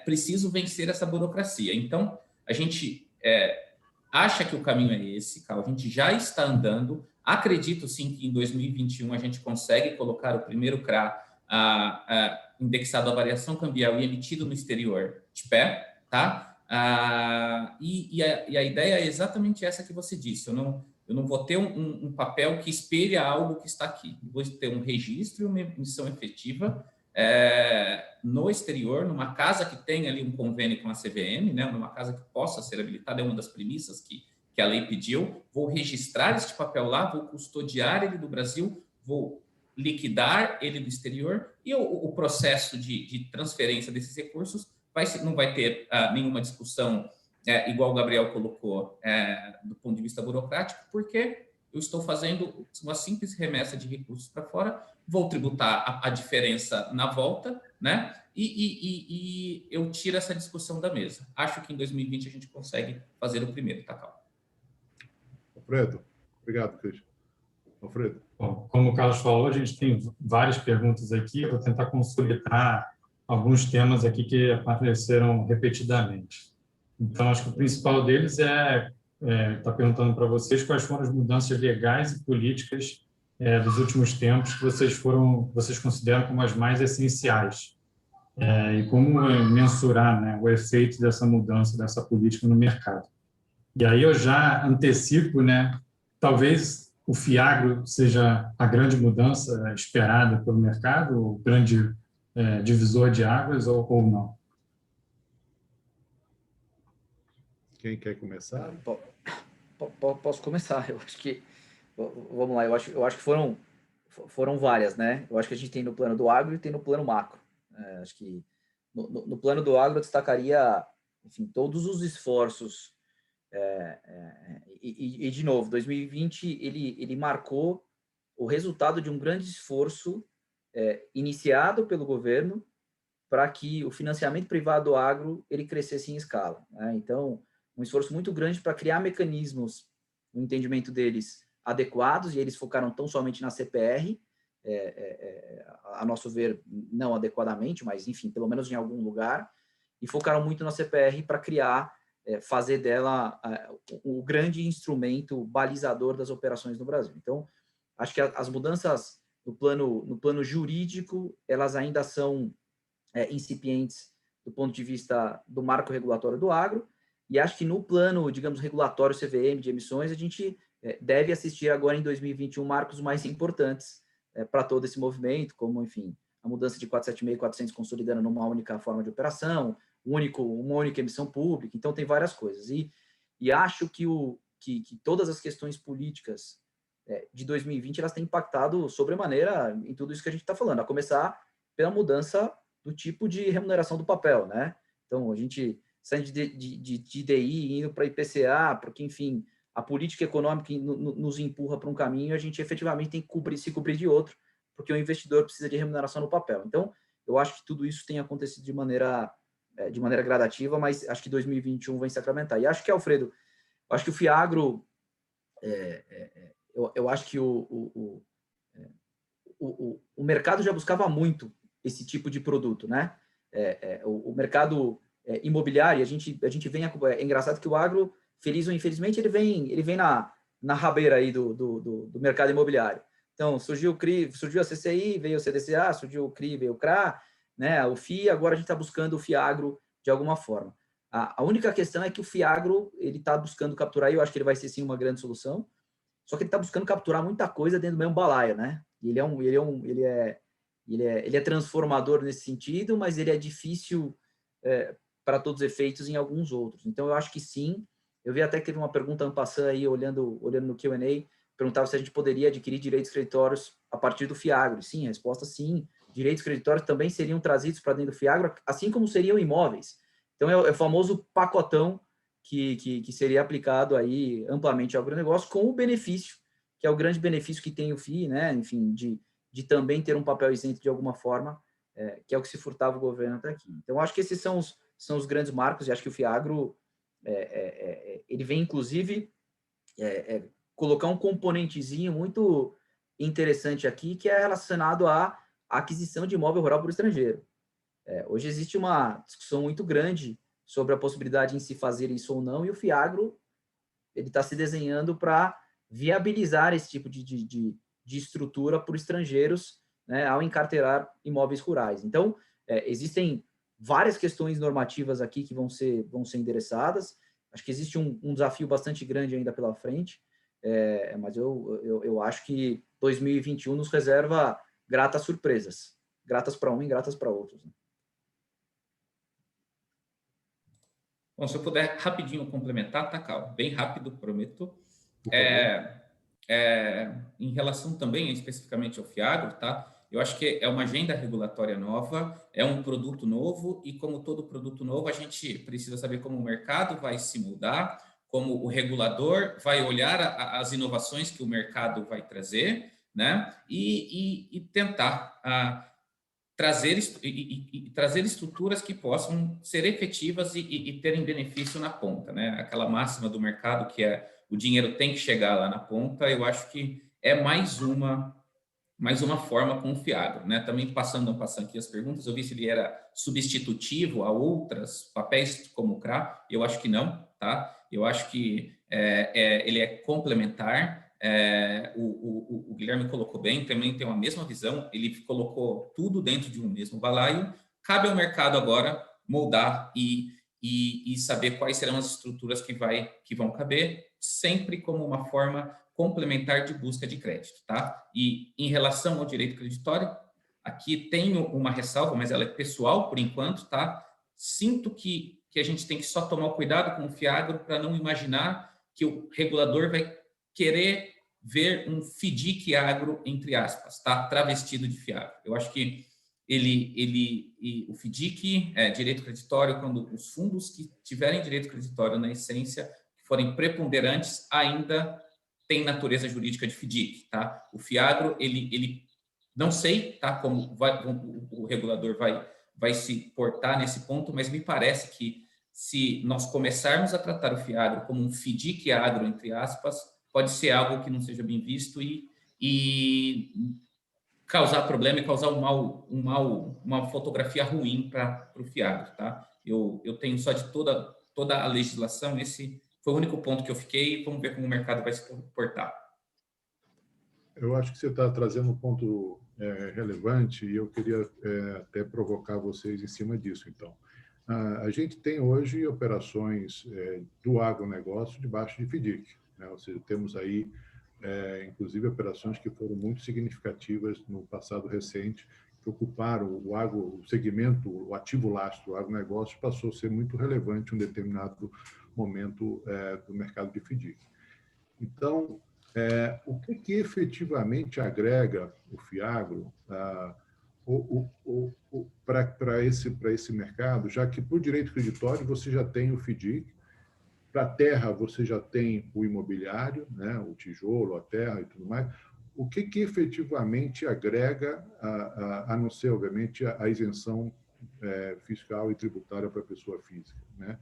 preciso vencer essa burocracia. Então, a gente acha que o caminho é esse, Carl. A gente já está andando. Acredito, sim, que em 2021 a gente consegue colocar o primeiro CRA indexado à variação cambial e emitido no exterior de pé, tá? E a ideia é exatamente essa que você disse. Eu não vou ter um papel que espelha algo que está aqui. Eu vou ter um registro e uma emissão efetiva no exterior, numa casa que tenha ali um convênio com a CVM, né? Numa casa que possa ser habilitada, é uma das premissas que a lei pediu. Vou registrar este papel lá, vou custodiar ele do Brasil, vou liquidar ele do exterior e o processo de transferência desses recursos não vai ter nenhuma discussão igual o Gabriel colocou do ponto de vista burocrático, porque eu estou fazendo uma simples remessa de recursos para fora, vou tributar a diferença na volta, né? E eu tiro essa discussão da mesa. Acho que em 2020 a gente consegue fazer o primeiro, tá, Carl? Alfredo, obrigado, Cris. Alfredo. Bom, como o Carlos falou, a gente tem várias perguntas aqui, eu vou tentar consolidar alguns temas aqui que apareceram repetidamente. Então, acho que o principal deles está perguntando para vocês quais foram as mudanças legais e políticas dos últimos tempos que vocês consideram como as mais essenciais e como mensurar, né, o efeito dessa mudança, dessa política no mercado. E aí eu já antecipo, né, talvez o FIAGRO seja a grande mudança esperada pelo mercado, o grande divisor de águas ou não. Quem quer começar? Posso começar. Eu acho que vamos lá. Eu acho que foram várias, né? Eu acho que a gente tem no plano do agro e tem no plano macro. Acho que no plano do agro eu destacaria, enfim, todos os esforços. E de novo, 2020 ele marcou o resultado de um grande esforço iniciado pelo governo para que o financiamento privado do agro ele crescesse em escala, né? Então, um esforço muito grande para criar mecanismos, no entendimento deles, adequados, e eles focaram tão somente na CPR, a nosso ver, não adequadamente, mas, enfim, pelo menos em algum lugar, e focaram muito na CPR para criar, fazer dela o grande instrumento balizador das operações no Brasil. Então, acho que as mudanças no plano jurídico, elas ainda são incipientes do ponto de vista do marco regulatório do agro, e acho que no plano, digamos, regulatório CVM de emissões, a gente deve assistir agora em 2021 marcos mais importantes para todo esse movimento, como, enfim, a mudança de 476 e 400 consolidando numa única forma de operação, uma única emissão pública. Então, tem várias coisas. E acho que todas as questões políticas de 2020 elas têm impactado sobremaneira em tudo isso que a gente está falando, a começar pela mudança do tipo de remuneração do papel, né? Então, a gente saindo de DI, indo para IPCA, porque, enfim, a política econômica nos empurra para um caminho e a gente efetivamente tem que se cobrir de outro, porque o investidor precisa de remuneração no papel. Então, eu acho que tudo isso tem acontecido de maneira gradativa, mas acho que 2021 vai sacramentar. E acho que, Alfredo, acho que o FIAGRO, eu acho que o mercado já buscava muito esse tipo de produto, né? O mercado imobiliário, a gente vem, é engraçado que o agro, feliz ou infelizmente, ele vem na rabeira aí do mercado imobiliário. Então, surgiu o CRI, surgiu a CCI, veio o CDCA, surgiu o CRI, veio o CRA, né, o FI, agora a gente está buscando o FIAGRO de alguma forma. A única questão é que o FIAGRO, ele está buscando capturar, e eu acho que ele vai ser sim uma grande solução, só que ele está buscando capturar muita coisa dentro do mesmo balaio, né? E ele é transformador nesse sentido, mas ele é difícil para todos os efeitos em alguns outros. Então, eu acho que sim. Eu vi até que teve uma pergunta en passant aí, olhando no Q&A, perguntava se a gente poderia adquirir direitos creditórios a partir do FIAGRO. Sim, a resposta sim. Direitos creditórios também seriam trazidos para dentro do FIAGRO, assim como seriam imóveis. Então, é o famoso pacotão que seria aplicado aí amplamente ao agronegócio, com o benefício, que é o grande benefício que tem o FII, né? Enfim, de também ter um papel isento de alguma forma que é o que se furtava o governo até aqui. Então, acho que esses são os grandes marcos, e acho que o FIAGRO ele vem, inclusive, colocar um componentezinho muito interessante aqui, que é relacionado à aquisição de imóvel rural por estrangeiro. Hoje existe uma discussão muito grande sobre a possibilidade em se fazer isso ou não, e o FIAGRO está se desenhando para viabilizar esse tipo de estrutura por estrangeiros, né, ao encarteirar imóveis rurais. Então, existem várias questões normativas aqui que vão ser endereçadas. Acho que existe um desafio bastante grande ainda pela frente, mas eu acho que 2021 nos reserva gratas surpresas, gratas para um e gratas para outros. Né? Bom, se eu puder rapidinho complementar, tá, Cal? Bem rápido, prometo. Em relação também especificamente ao FIAGRO, tá? Eu acho que é uma agenda regulatória nova, é um produto novo, e como todo produto novo, a gente precisa saber como o mercado vai se mudar, como o regulador vai olhar as inovações que o mercado vai trazer, né? E tentar trazer estruturas que possam ser efetivas e terem benefício na ponta, né? Aquela máxima do mercado que é o dinheiro tem que chegar lá na ponta, eu acho que é mais uma forma com o FIAGRO, né? Também passando aqui as perguntas, eu vi se ele era substitutivo a outros papéis como o CRA, eu acho que não, tá? Eu acho que ele é complementar. O Guilherme colocou bem, também tem a mesma visão, ele colocou tudo dentro de um mesmo balaio. Cabe ao mercado agora moldar e saber quais serão as estruturas que vão caber, sempre como uma forma complementar de busca de crédito, tá? E em relação ao direito creditório, aqui tenho uma ressalva, mas ela é pessoal por enquanto, tá? Sinto que a gente tem que só tomar cuidado com o FIAGRO para não imaginar que o regulador vai querer ver um FDIC agro, entre aspas, tá? Travestido de FIAGRO. Eu acho que o FDIC, direito creditório, quando os fundos que tiverem direito creditório na essência, que forem preponderantes, ainda tem natureza jurídica de FDIC, tá? O FIAGRO, ele não sei, tá? Como o regulador vai se portar nesse ponto, mas me parece que se nós começarmos a tratar o FIAGRO como um FDIC agro, entre aspas, pode ser algo que não seja bem visto e causar problema e causar uma fotografia ruim para o FIAGRO, tá? Eu tenho só de toda a legislação, esse foi o único ponto que eu fiquei, vamos ver como o mercado vai se comportar. Eu acho que você está trazendo um ponto relevante e eu queria até provocar vocês em cima disso, então. A gente tem hoje operações do agronegócio debaixo de FDIC, né? Ou seja, temos aí, inclusive, operações que foram muito significativas no passado recente, que ocuparam o segmento, o ativo lastro, o agronegócio, passou a ser muito relevante em um determinado momento do mercado de FDIC. Então, o que efetivamente agrega o FIAGRO para esse mercado, já que, por direito creditório, você já tem o FDIC, para a terra você já tem o imobiliário, né, o tijolo, a terra e tudo mais. O que efetivamente agrega, a não ser, obviamente, a isenção fiscal e tributária para a pessoa física, né?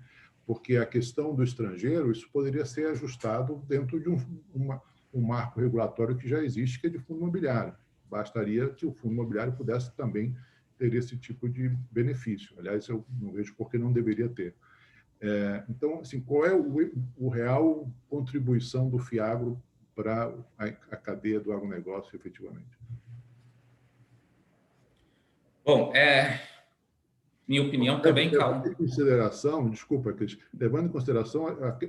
Porque a questão do estrangeiro, isso poderia ser ajustado dentro de um marco regulatório que já existe, que é de fundo imobiliário. Bastaria que o fundo imobiliário pudesse também ter esse tipo de benefício. Aliás, eu não vejo por que não deveria ter. Então, assim, qual é o real contribuição do FIAGRO para a cadeia do agronegócio, efetivamente? Bom, minha opinião também, calma. Levando em consideração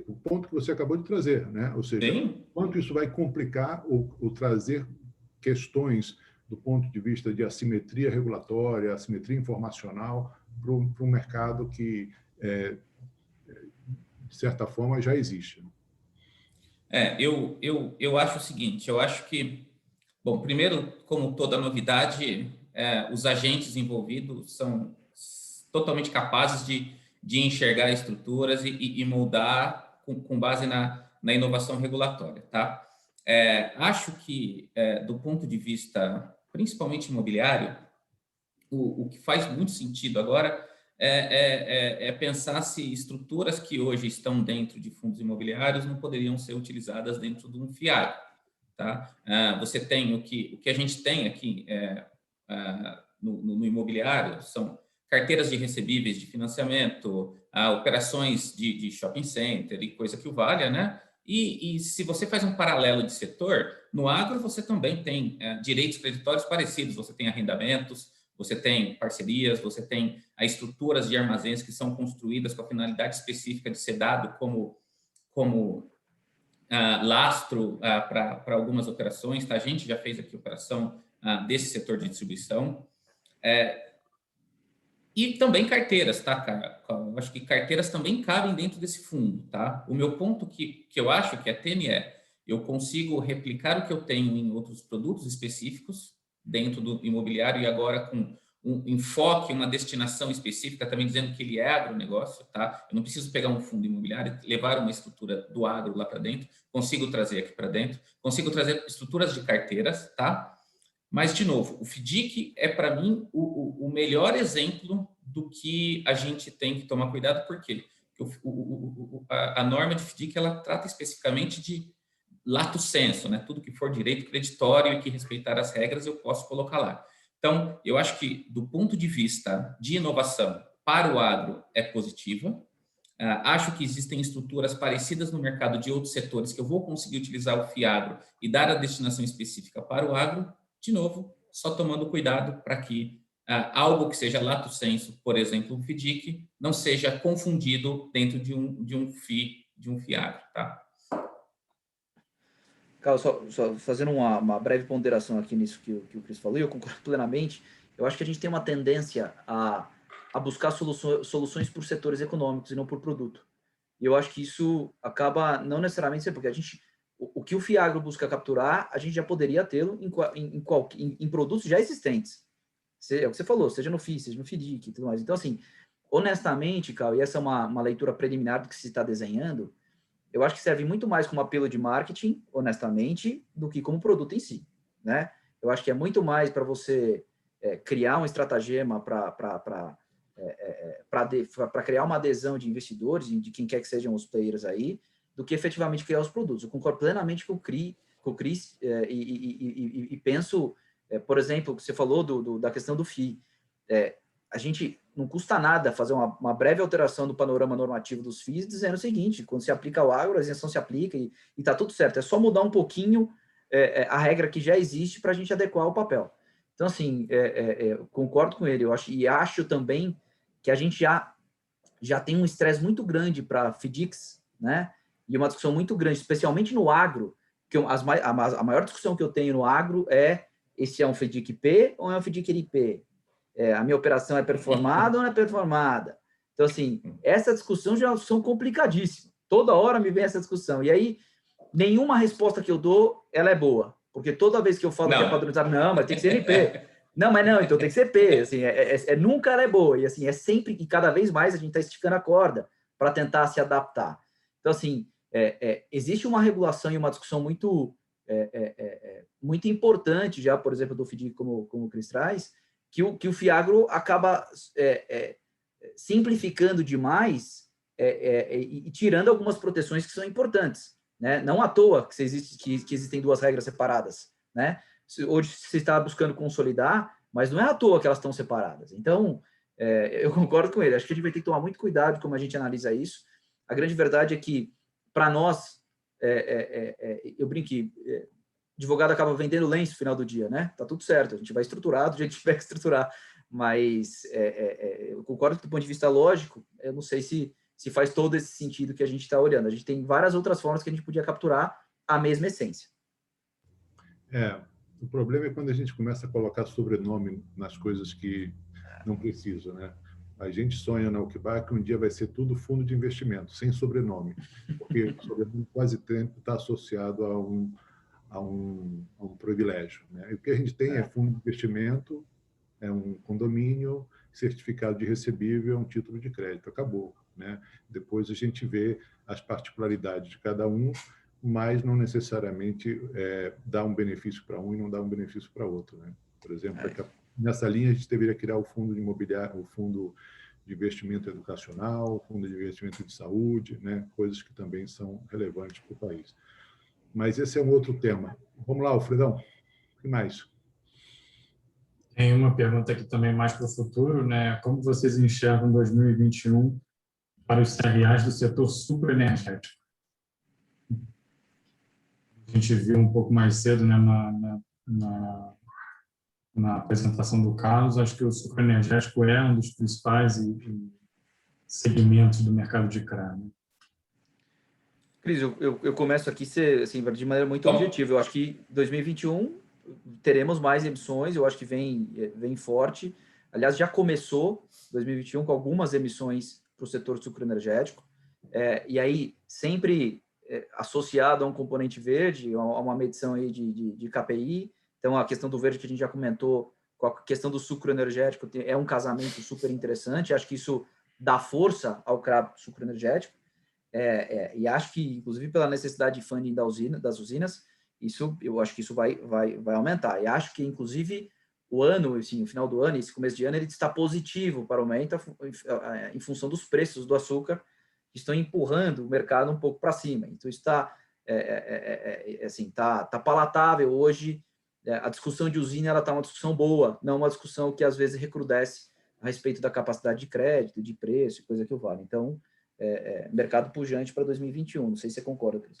o ponto que você acabou de trazer, né? Ou seja, quanto isso vai complicar ou trazer questões do ponto de vista de assimetria regulatória, assimetria informacional para um mercado que, de certa forma, já existe. Eu acho o seguinte, eu acho que, bom, primeiro, como toda novidade, os agentes envolvidos são totalmente capazes de enxergar estruturas e moldar com base na inovação regulatória, tá? Acho que, do ponto de vista, principalmente imobiliário, o que faz muito sentido agora é pensar se estruturas que hoje estão dentro de fundos imobiliários não poderiam ser utilizadas dentro de um FIAG, tá? Você tem o que a gente tem aqui no imobiliário, são carteiras de recebíveis de financiamento, operações de shopping center e coisa que o valha, né? E se você faz um paralelo de setor, no agro você também tem direitos creditórios parecidos, você tem arrendamentos, você tem parcerias, você tem estruturas de armazéns que são construídas com a finalidade específica de ser dado como lastro para algumas operações, tá? A gente já fez aqui operação desse setor de distribuição. E também carteiras, tá, cara? Eu acho que carteiras também cabem dentro desse fundo, tá? O meu ponto que eu acho que é tênue eu consigo replicar o que eu tenho em outros produtos específicos dentro do imobiliário e agora com um enfoque, uma destinação específica, também dizendo que ele é agronegócio, tá? Eu não preciso pegar um fundo imobiliário e levar uma estrutura do agro lá para dentro, consigo trazer aqui para dentro, consigo trazer estruturas de carteiras, tá? Mas, de novo, o FDIC é, para mim, o melhor exemplo do que a gente tem que tomar cuidado, por quê? Porque a norma de FDIC, ela trata especificamente de lato sensu, né? Tudo que for direito creditório e que respeitar as regras, eu posso colocar lá. Então, eu acho que, do ponto de vista de inovação para o agro, é positiva. Acho que existem estruturas parecidas no mercado de outros setores que eu vou conseguir utilizar o FIAGRO e dar a destinação específica para o agro, de novo, só tomando cuidado para que algo que seja lato sensu, por exemplo, o FDIC, não seja confundido dentro de um FIAGRO, tá? Carlos, só fazendo uma breve ponderação aqui nisso que o Cris falou, e eu concordo plenamente. Eu acho que a gente tem uma tendência a buscar soluções por setores econômicos e não por produto. E eu acho que isso acaba não necessariamente sendo, porque o que o FIAGRO busca capturar, a gente já poderia tê-lo em produtos já existentes. É o que você falou, seja no FII, seja no FDIC e tudo mais. Então, assim, honestamente, Carlos, e essa é uma leitura preliminar do que se está desenhando, eu acho que serve muito mais como apelo de marketing, honestamente, do que como produto em si, né? Eu acho que é muito mais para você criar um estratagema para criar uma adesão de investidores e de quem quer que sejam os players aí, do que efetivamente criar os produtos. Eu concordo plenamente com o Cris e penso, por exemplo, que você falou da questão do FII. A gente não custa nada fazer uma breve alteração do panorama normativo dos FIIs, dizendo o seguinte: quando se aplica o agro, a isenção se aplica e está tudo certo. É só mudar um pouquinho a regra que já existe para a gente adequar o papel. Então, assim, concordo com ele. Eu acho também que a gente já tem um estresse muito grande para FDICs, né? E uma discussão muito grande, especialmente no agro, que a maior discussão que eu tenho no agro é se é um FDIC P ou é um FDIC LP. A minha operação é performada ou não é performada? Então, assim, essa discussão já é uma discussão complicadíssima. Toda hora me vem essa discussão. E aí, nenhuma resposta que eu dou, ela é boa. Porque toda vez que eu falo que é padronizado, não, mas tem que ser LP. Não, mas não, então tem que ser P. Assim, nunca ela é boa. E assim, é sempre, e cada vez mais a gente está esticando a corda para tentar se adaptar. Então, assim, existe uma regulação e uma discussão muito importante já, por exemplo, do FDIC, como o Cris traz, que o FIAGRO acaba simplificando demais e tirando algumas proteções que são importantes, né? Não à toa que existem duas regras separadas, né? Hoje você está buscando consolidar, mas não é à toa que elas estão separadas. Então, eu concordo com ele. Acho que a gente vai ter que tomar muito cuidado como a gente analisa isso. A grande verdade é que, para nós, eu brinquei, advogado acaba vendendo lenço no final do dia, né? Tá tudo certo, a gente vai estruturar do jeito que tiver que estruturar, mas eu concordo que do ponto de vista lógico, eu não sei se faz todo esse sentido que a gente está olhando. A gente tem várias outras formas que a gente podia capturar a mesma essência. O problema é quando a gente começa a colocar sobrenome nas coisas que não precisam, né? A gente sonha na Ucba que um dia vai ser tudo fundo de investimento, sem sobrenome, porque o sobrenome quase sempre está associado a um privilégio, né? E o que a gente tem é fundo de investimento, é um condomínio, certificado de recebível, é um título de crédito, acabou, né? Depois a gente vê as particularidades de cada um, mas não necessariamente dá um benefício para um e não dá um benefício para outro, né? Por exemplo, nessa linha, a gente deveria criar o fundo de imobiliário, o fundo de investimento educacional, o fundo de investimento de saúde, né? Coisas que também são relevantes para o país. Mas esse é um outro tema. Vamos lá, Alfredão. O que mais? Tem uma pergunta aqui também mais para o futuro, né? Como vocês enxergam 2021 para os CRAs do setor sucroenergético? A gente viu um pouco mais cedo, né, na apresentação do Carlos, acho que o sucroenergético é um dos principais segmentos do mercado de CRA, né? Cris, eu começo aqui assim, de maneira muito objetiva. Eu acho que 2021 teremos mais emissões, eu acho que vem forte. Aliás, já começou 2021 com algumas emissões para o setor sucroenergético, e aí sempre associado a um componente verde, a uma medição aí de KPI. Então, a questão do verde que a gente já comentou, com a questão do sucroenergético, é um casamento super interessante. Acho que isso dá força ao CRA sucroenergético. E acho que, inclusive, pela necessidade de funding das usinas, eu acho que isso vai aumentar. E acho que, inclusive, o ano, assim, o final do ano, esse começo de ano, ele está positivo para o aumento em função dos preços do açúcar, que estão empurrando o mercado um pouco para cima. Então, isso está assim, tá palatável hoje. A discussão de usina ela está uma discussão boa, não uma discussão que às vezes recrudesce a respeito da capacidade de crédito, de preço, coisa que o vale. Então, mercado pujante para 2021. Não sei se você concorda, Cris.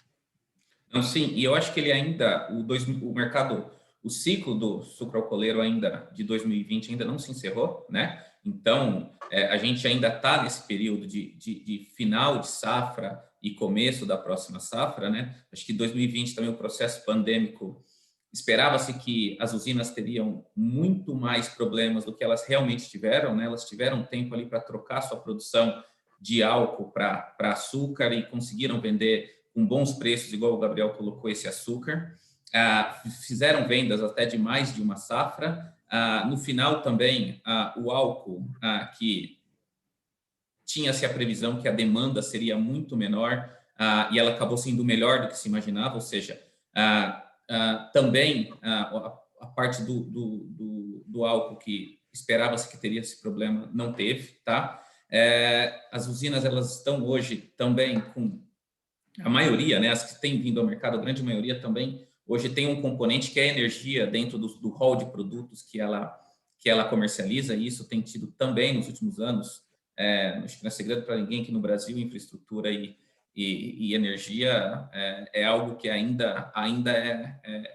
Não, sim, e eu acho que ele ainda, o mercado, o ciclo do sucroalcooleiro ainda de 2020 ainda não se encerrou, né? Então, a gente ainda está nesse período de final de safra e começo da próxima safra, né? Acho que 2020 também o processo pandêmico, esperava-se que as usinas teriam muito mais problemas do que elas realmente tiveram, né? Elas tiveram tempo ali para trocar sua produção de álcool para açúcar e conseguiram vender com bons preços, igual o Gabriel colocou esse açúcar. Fizeram vendas até de mais de uma safra. No final também, o álcool, que tinha-se a previsão que a demanda seria muito menor, e ela acabou sendo melhor do que se imaginava, ou seja, também a parte do álcool que esperava-se que teria esse problema não teve, tá? As usinas, elas estão hoje também com a maioria, né, as que têm vindo ao mercado, a grande maioria também, hoje tem um componente que é a energia dentro do hall de produtos que ela comercializa, e isso tem tido também nos últimos anos, acho que não é segredo para ninguém que no Brasil infraestrutura e energia é algo que ainda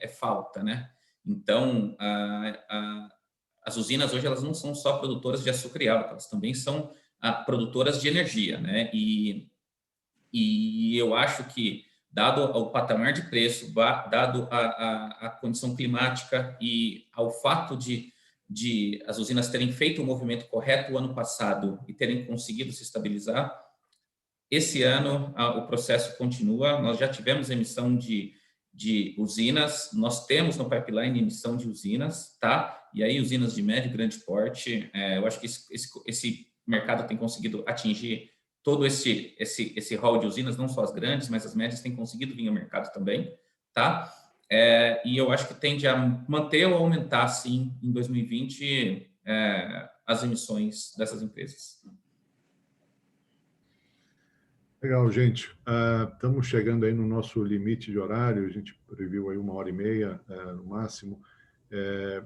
é falta, né? Então, as usinas hoje elas não são só produtoras de açúcar e álcool, elas também são produtoras de energia, né? E eu acho que, dado o patamar de preço, dado a condição climática e ao fato de as usinas terem feito o movimento correto o ano passado e terem conseguido se estabilizar, esse ano o processo continua. Nós já tivemos emissão de usinas, nós temos no pipeline emissão de usinas, tá? E aí usinas de médio e grande porte, eu acho que esse mercado tem conseguido atingir todo esse hall de usinas, não só as grandes, mas as médias têm conseguido vir ao mercado também, tá? E eu acho que tende a manter ou aumentar, sim, em 2020, as emissões dessas empresas. Legal, gente. Estamos chegando aí no nosso limite de horário, a gente previu aí 1h30 no máximo.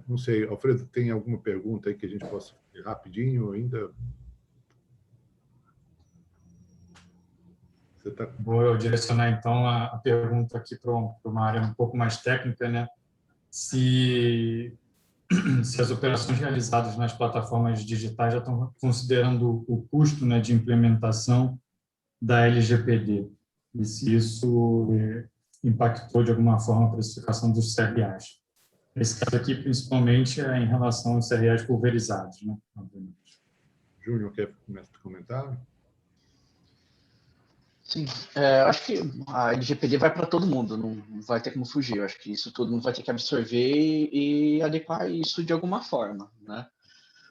Não sei, Alfredo, tem alguma pergunta aí que a gente possa fazer rapidinho ainda? Vou direcionar, então, a pergunta aqui para uma área um pouco mais técnica, né? Se as operações realizadas nas plataformas digitais já estão considerando o custo, né, de implementação da LGPD, e se isso impactou de alguma forma a precificação dos CRAs. Esse caso aqui, principalmente, é em relação aos CRAs pulverizados, né? Júnior, quer comentar? Sim, acho que a LGPD vai para todo mundo, não vai ter como fugir. Eu acho que isso todo mundo vai ter que absorver e adequar isso de alguma forma, né?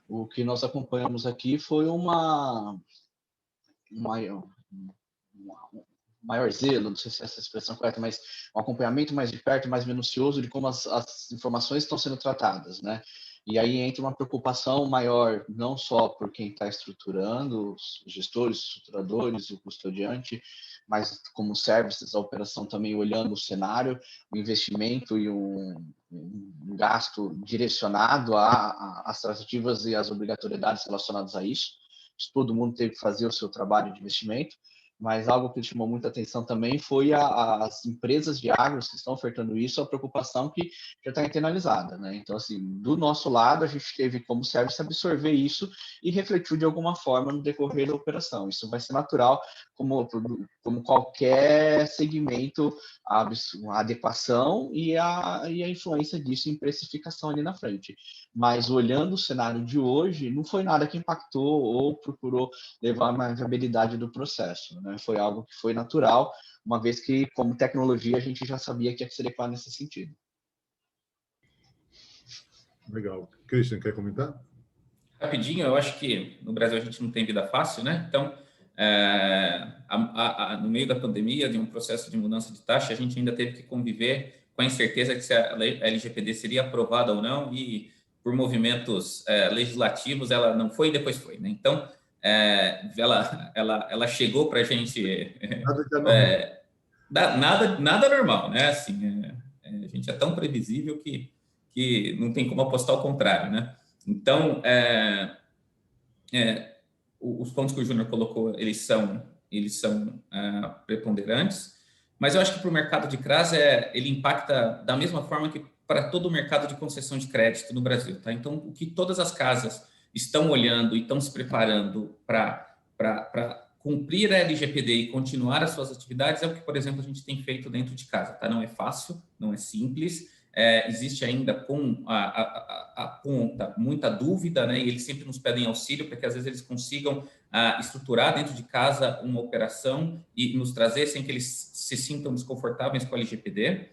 O que nós acompanhamos aqui foi maior zelo, não sei se essa expressão é correta, mas um acompanhamento mais de perto, mais minucioso de como as informações estão sendo tratadas, né? E aí entra uma preocupação maior, não só por quem está estruturando, os gestores, os estruturadores, o custodiante, mas como services, a operação também olhando o cenário, o investimento e um gasto direcionado às tratativas e às obrigatoriedades relacionadas a isso. Todo mundo teve que fazer o seu trabalho de investimento, mas algo que chamou muita atenção também foi as empresas de agro que estão ofertando isso, a preocupação que já está internalizada, né? Então, assim, do nosso lado, a gente teve como serviço absorver isso e refletiu de alguma forma no decorrer da operação. Isso vai ser natural, como qualquer segmento, a adequação e a influência disso em precificação ali na frente. Mas olhando o cenário de hoje, não foi nada que impactou ou procurou levar uma viabilidade do processo, né? Foi algo que foi natural, uma vez que, como tecnologia, a gente já sabia que ia se adequar nesse sentido. Legal. Christian, quer comentar? Rapidinho, eu acho que no Brasil a gente não tem vida fácil, né? Então, no meio da pandemia, de um processo de mudança de taxa, a gente ainda teve que conviver com a incerteza de se a LGPD seria aprovada ou não, e por movimentos legislativos ela não foi e depois foi, né? Então, ela chegou para a gente nada normal, né? Assim, a gente é tão previsível que não tem como apostar ao contrário, né? Então, os pontos que o Júnior colocou, eles são preponderantes, mas eu acho que para o mercado de CRAS ele impacta da mesma forma que para todo o mercado de concessão de crédito no Brasil, tá? Então, o que todas as casas estão olhando e estão se preparando para cumprir a LGPD e continuar as suas atividades é o que, por exemplo, a gente tem feito dentro de casa, tá? Não é fácil, não é simples, existe ainda com a ponta muita dúvida, né? E eles sempre nos pedem auxílio para que às vezes eles consigam estruturar dentro de casa uma operação e nos trazer sem que eles se sintam desconfortáveis com a LGPD.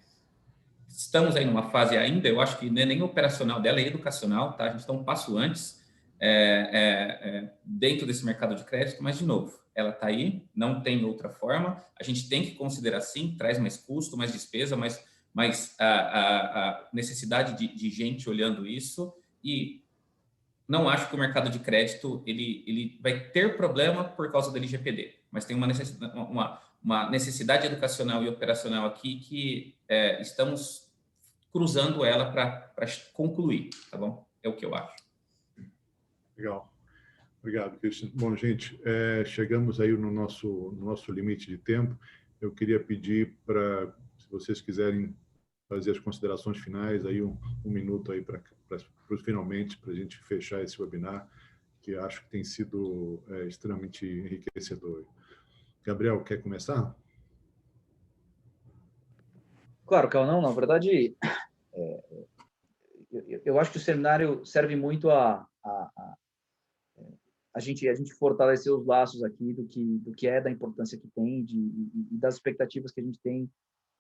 Estamos aí numa fase ainda, eu acho que não é nem operacional dela, é educacional, tá? A gente está um passo antes dentro desse mercado de crédito, mas, de novo, ela está aí, não tem outra forma, a gente tem que considerar, sim, traz mais custo, mais despesa, mas a necessidade de gente olhando isso, e não acho que o mercado de crédito ele vai ter problema por causa da LGPD, mas tem uma necessidade educacional e operacional aqui que estamos cruzando ela para concluir, tá bom? É o que eu acho. Legal. Obrigado, Christian. Bom, gente, chegamos aí no nosso limite de tempo. Eu queria pedir para, se vocês quiserem fazer as considerações finais, aí um minuto aí para finalmente, para a gente fechar esse webinar, que acho que tem sido extremamente enriquecedor. Gabriel, quer começar? Claro, Cal, não, na verdade, eu acho que o seminário serve muito a gente fortalecer os laços aqui do que é da importância que tem e das expectativas que a gente tem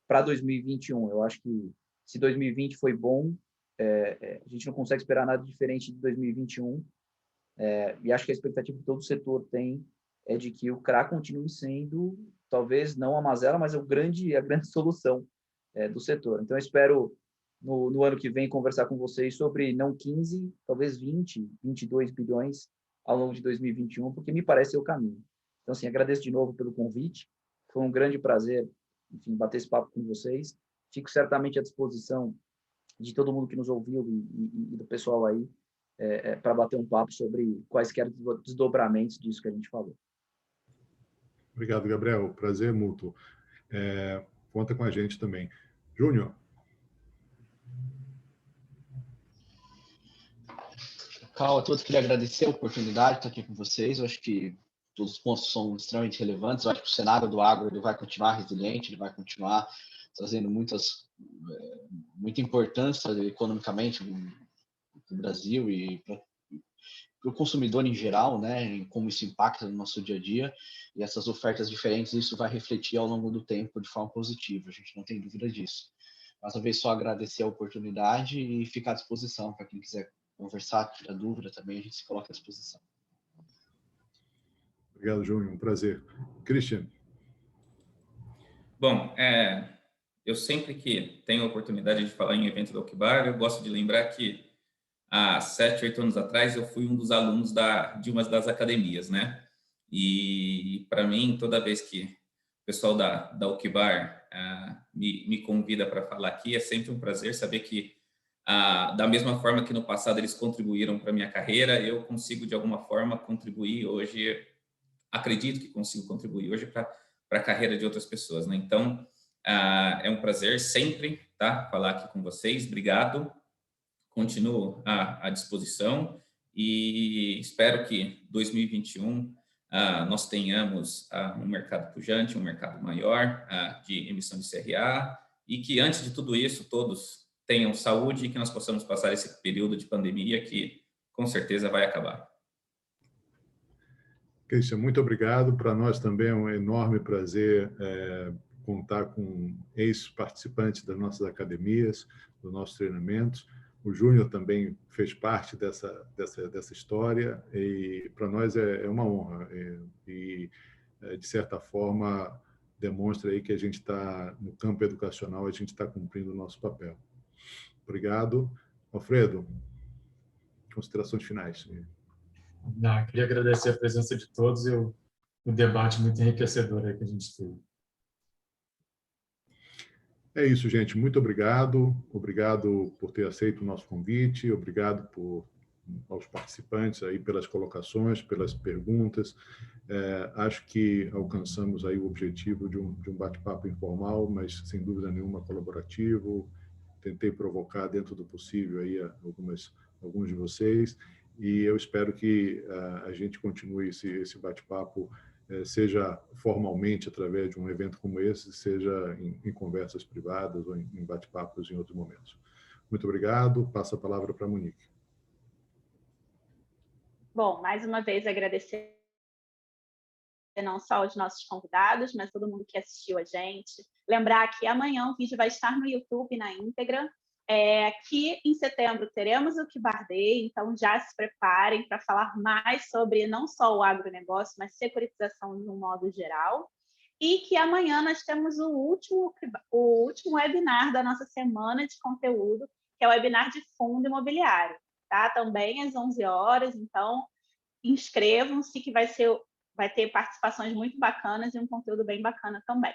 para 2021. Eu acho que se 2020 foi bom, a gente não consegue esperar nada diferente de 2021. E acho que a expectativa que todo o setor tem é de que o CRA continue sendo, talvez não a mazela, mas a grande solução do setor. Então, eu espero, no ano que vem, conversar com vocês sobre não 15, talvez 20, 22 bilhões ao longo de 2021, porque me parece ser o caminho. Então, assim, agradeço de novo pelo convite. Foi um grande prazer, enfim, bater esse papo com vocês. Fico certamente à disposição de todo mundo que nos ouviu e do pessoal aí para bater um papo sobre quaisquer desdobramentos disso que a gente falou. Obrigado, Gabriel. Prazer mútuo. Conta com a gente também. Júnior. Cal, a todos queria agradecer a oportunidade de estar aqui com vocês. Eu acho que todos os pontos são extremamente relevantes. Eu acho que o cenário do agro ele vai continuar resiliente, ele vai continuar trazendo muita importância economicamente para o Brasil e para o consumidor em geral, né, em como isso impacta no nosso dia a dia, e essas ofertas diferentes, isso vai refletir ao longo do tempo de forma positiva, a gente não tem dúvida disso. Mais uma vez, só agradecer a oportunidade e ficar à disposição para quem quiser conversar, tirar dúvida também, a gente se coloca à disposição. Obrigado, Júnior, um prazer. Christian. Bom, eu sempre que tenho a oportunidade de falar em evento da Okibar, eu gosto de lembrar que há 7, 8 anos atrás, eu fui um dos alunos de uma das academias, né? E, para mim, toda vez que o pessoal da Uquibar me convida para falar aqui, é sempre um prazer saber que, da mesma forma que no passado eles contribuíram para a minha carreira, eu consigo, de alguma forma, contribuir hoje, acredito que consigo contribuir hoje para a carreira de outras pessoas, né? Então, é um prazer sempre, tá, falar aqui com vocês. Obrigado. Continuo à disposição e espero que 2021 nós tenhamos um mercado pujante, um mercado maior de emissão de CRA e que, antes de tudo isso, todos tenham saúde e que nós possamos passar esse período de pandemia que, com certeza, vai acabar. Christian, muito obrigado. Para nós também é um enorme prazer contar com ex-participantes das nossas academias, dos nossos treinamentos. O Júnior também fez parte dessa história e para nós é uma honra e de certa forma demonstra aí que a gente está no campo educacional, a gente está cumprindo o nosso papel. Obrigado. Alfredo, considerações finais. Queria agradecer a presença de todos e o debate muito enriquecedor aí que a gente teve. É isso, gente. Muito obrigado. Obrigado por ter aceito o nosso convite. Obrigado aos participantes aí pelas colocações, pelas perguntas. Acho que alcançamos aí o objetivo de um bate-papo informal, mas sem dúvida nenhuma colaborativo. Tentei provocar dentro do possível aí alguns de vocês e eu espero que a gente continue esse bate-papo, seja formalmente através de um evento como esse, seja em conversas privadas ou em bate-papos em outros momentos. Muito obrigado. Passo a palavra para a Monique. Bom, mais uma vez agradecer não só os nossos convidados, mas todo mundo que assistiu a gente. Lembrar que amanhã o vídeo vai estar no YouTube na íntegra, que em setembro teremos o Uquibar Day, então já se preparem para falar mais sobre não só o agronegócio, mas securitização de um modo geral. E que amanhã nós temos o último webinar da nossa semana de conteúdo, que é o webinar de fundo imobiliário, tá? Também às 11 horas, então inscrevam-se que vai ter participações muito bacanas e um conteúdo bem bacana também.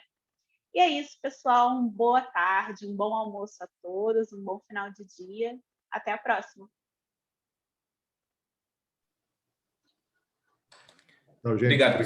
E é isso, pessoal. Uma boa tarde, um bom almoço a todos, um bom final de dia. Até a próxima. Tchau, gente. Obrigado.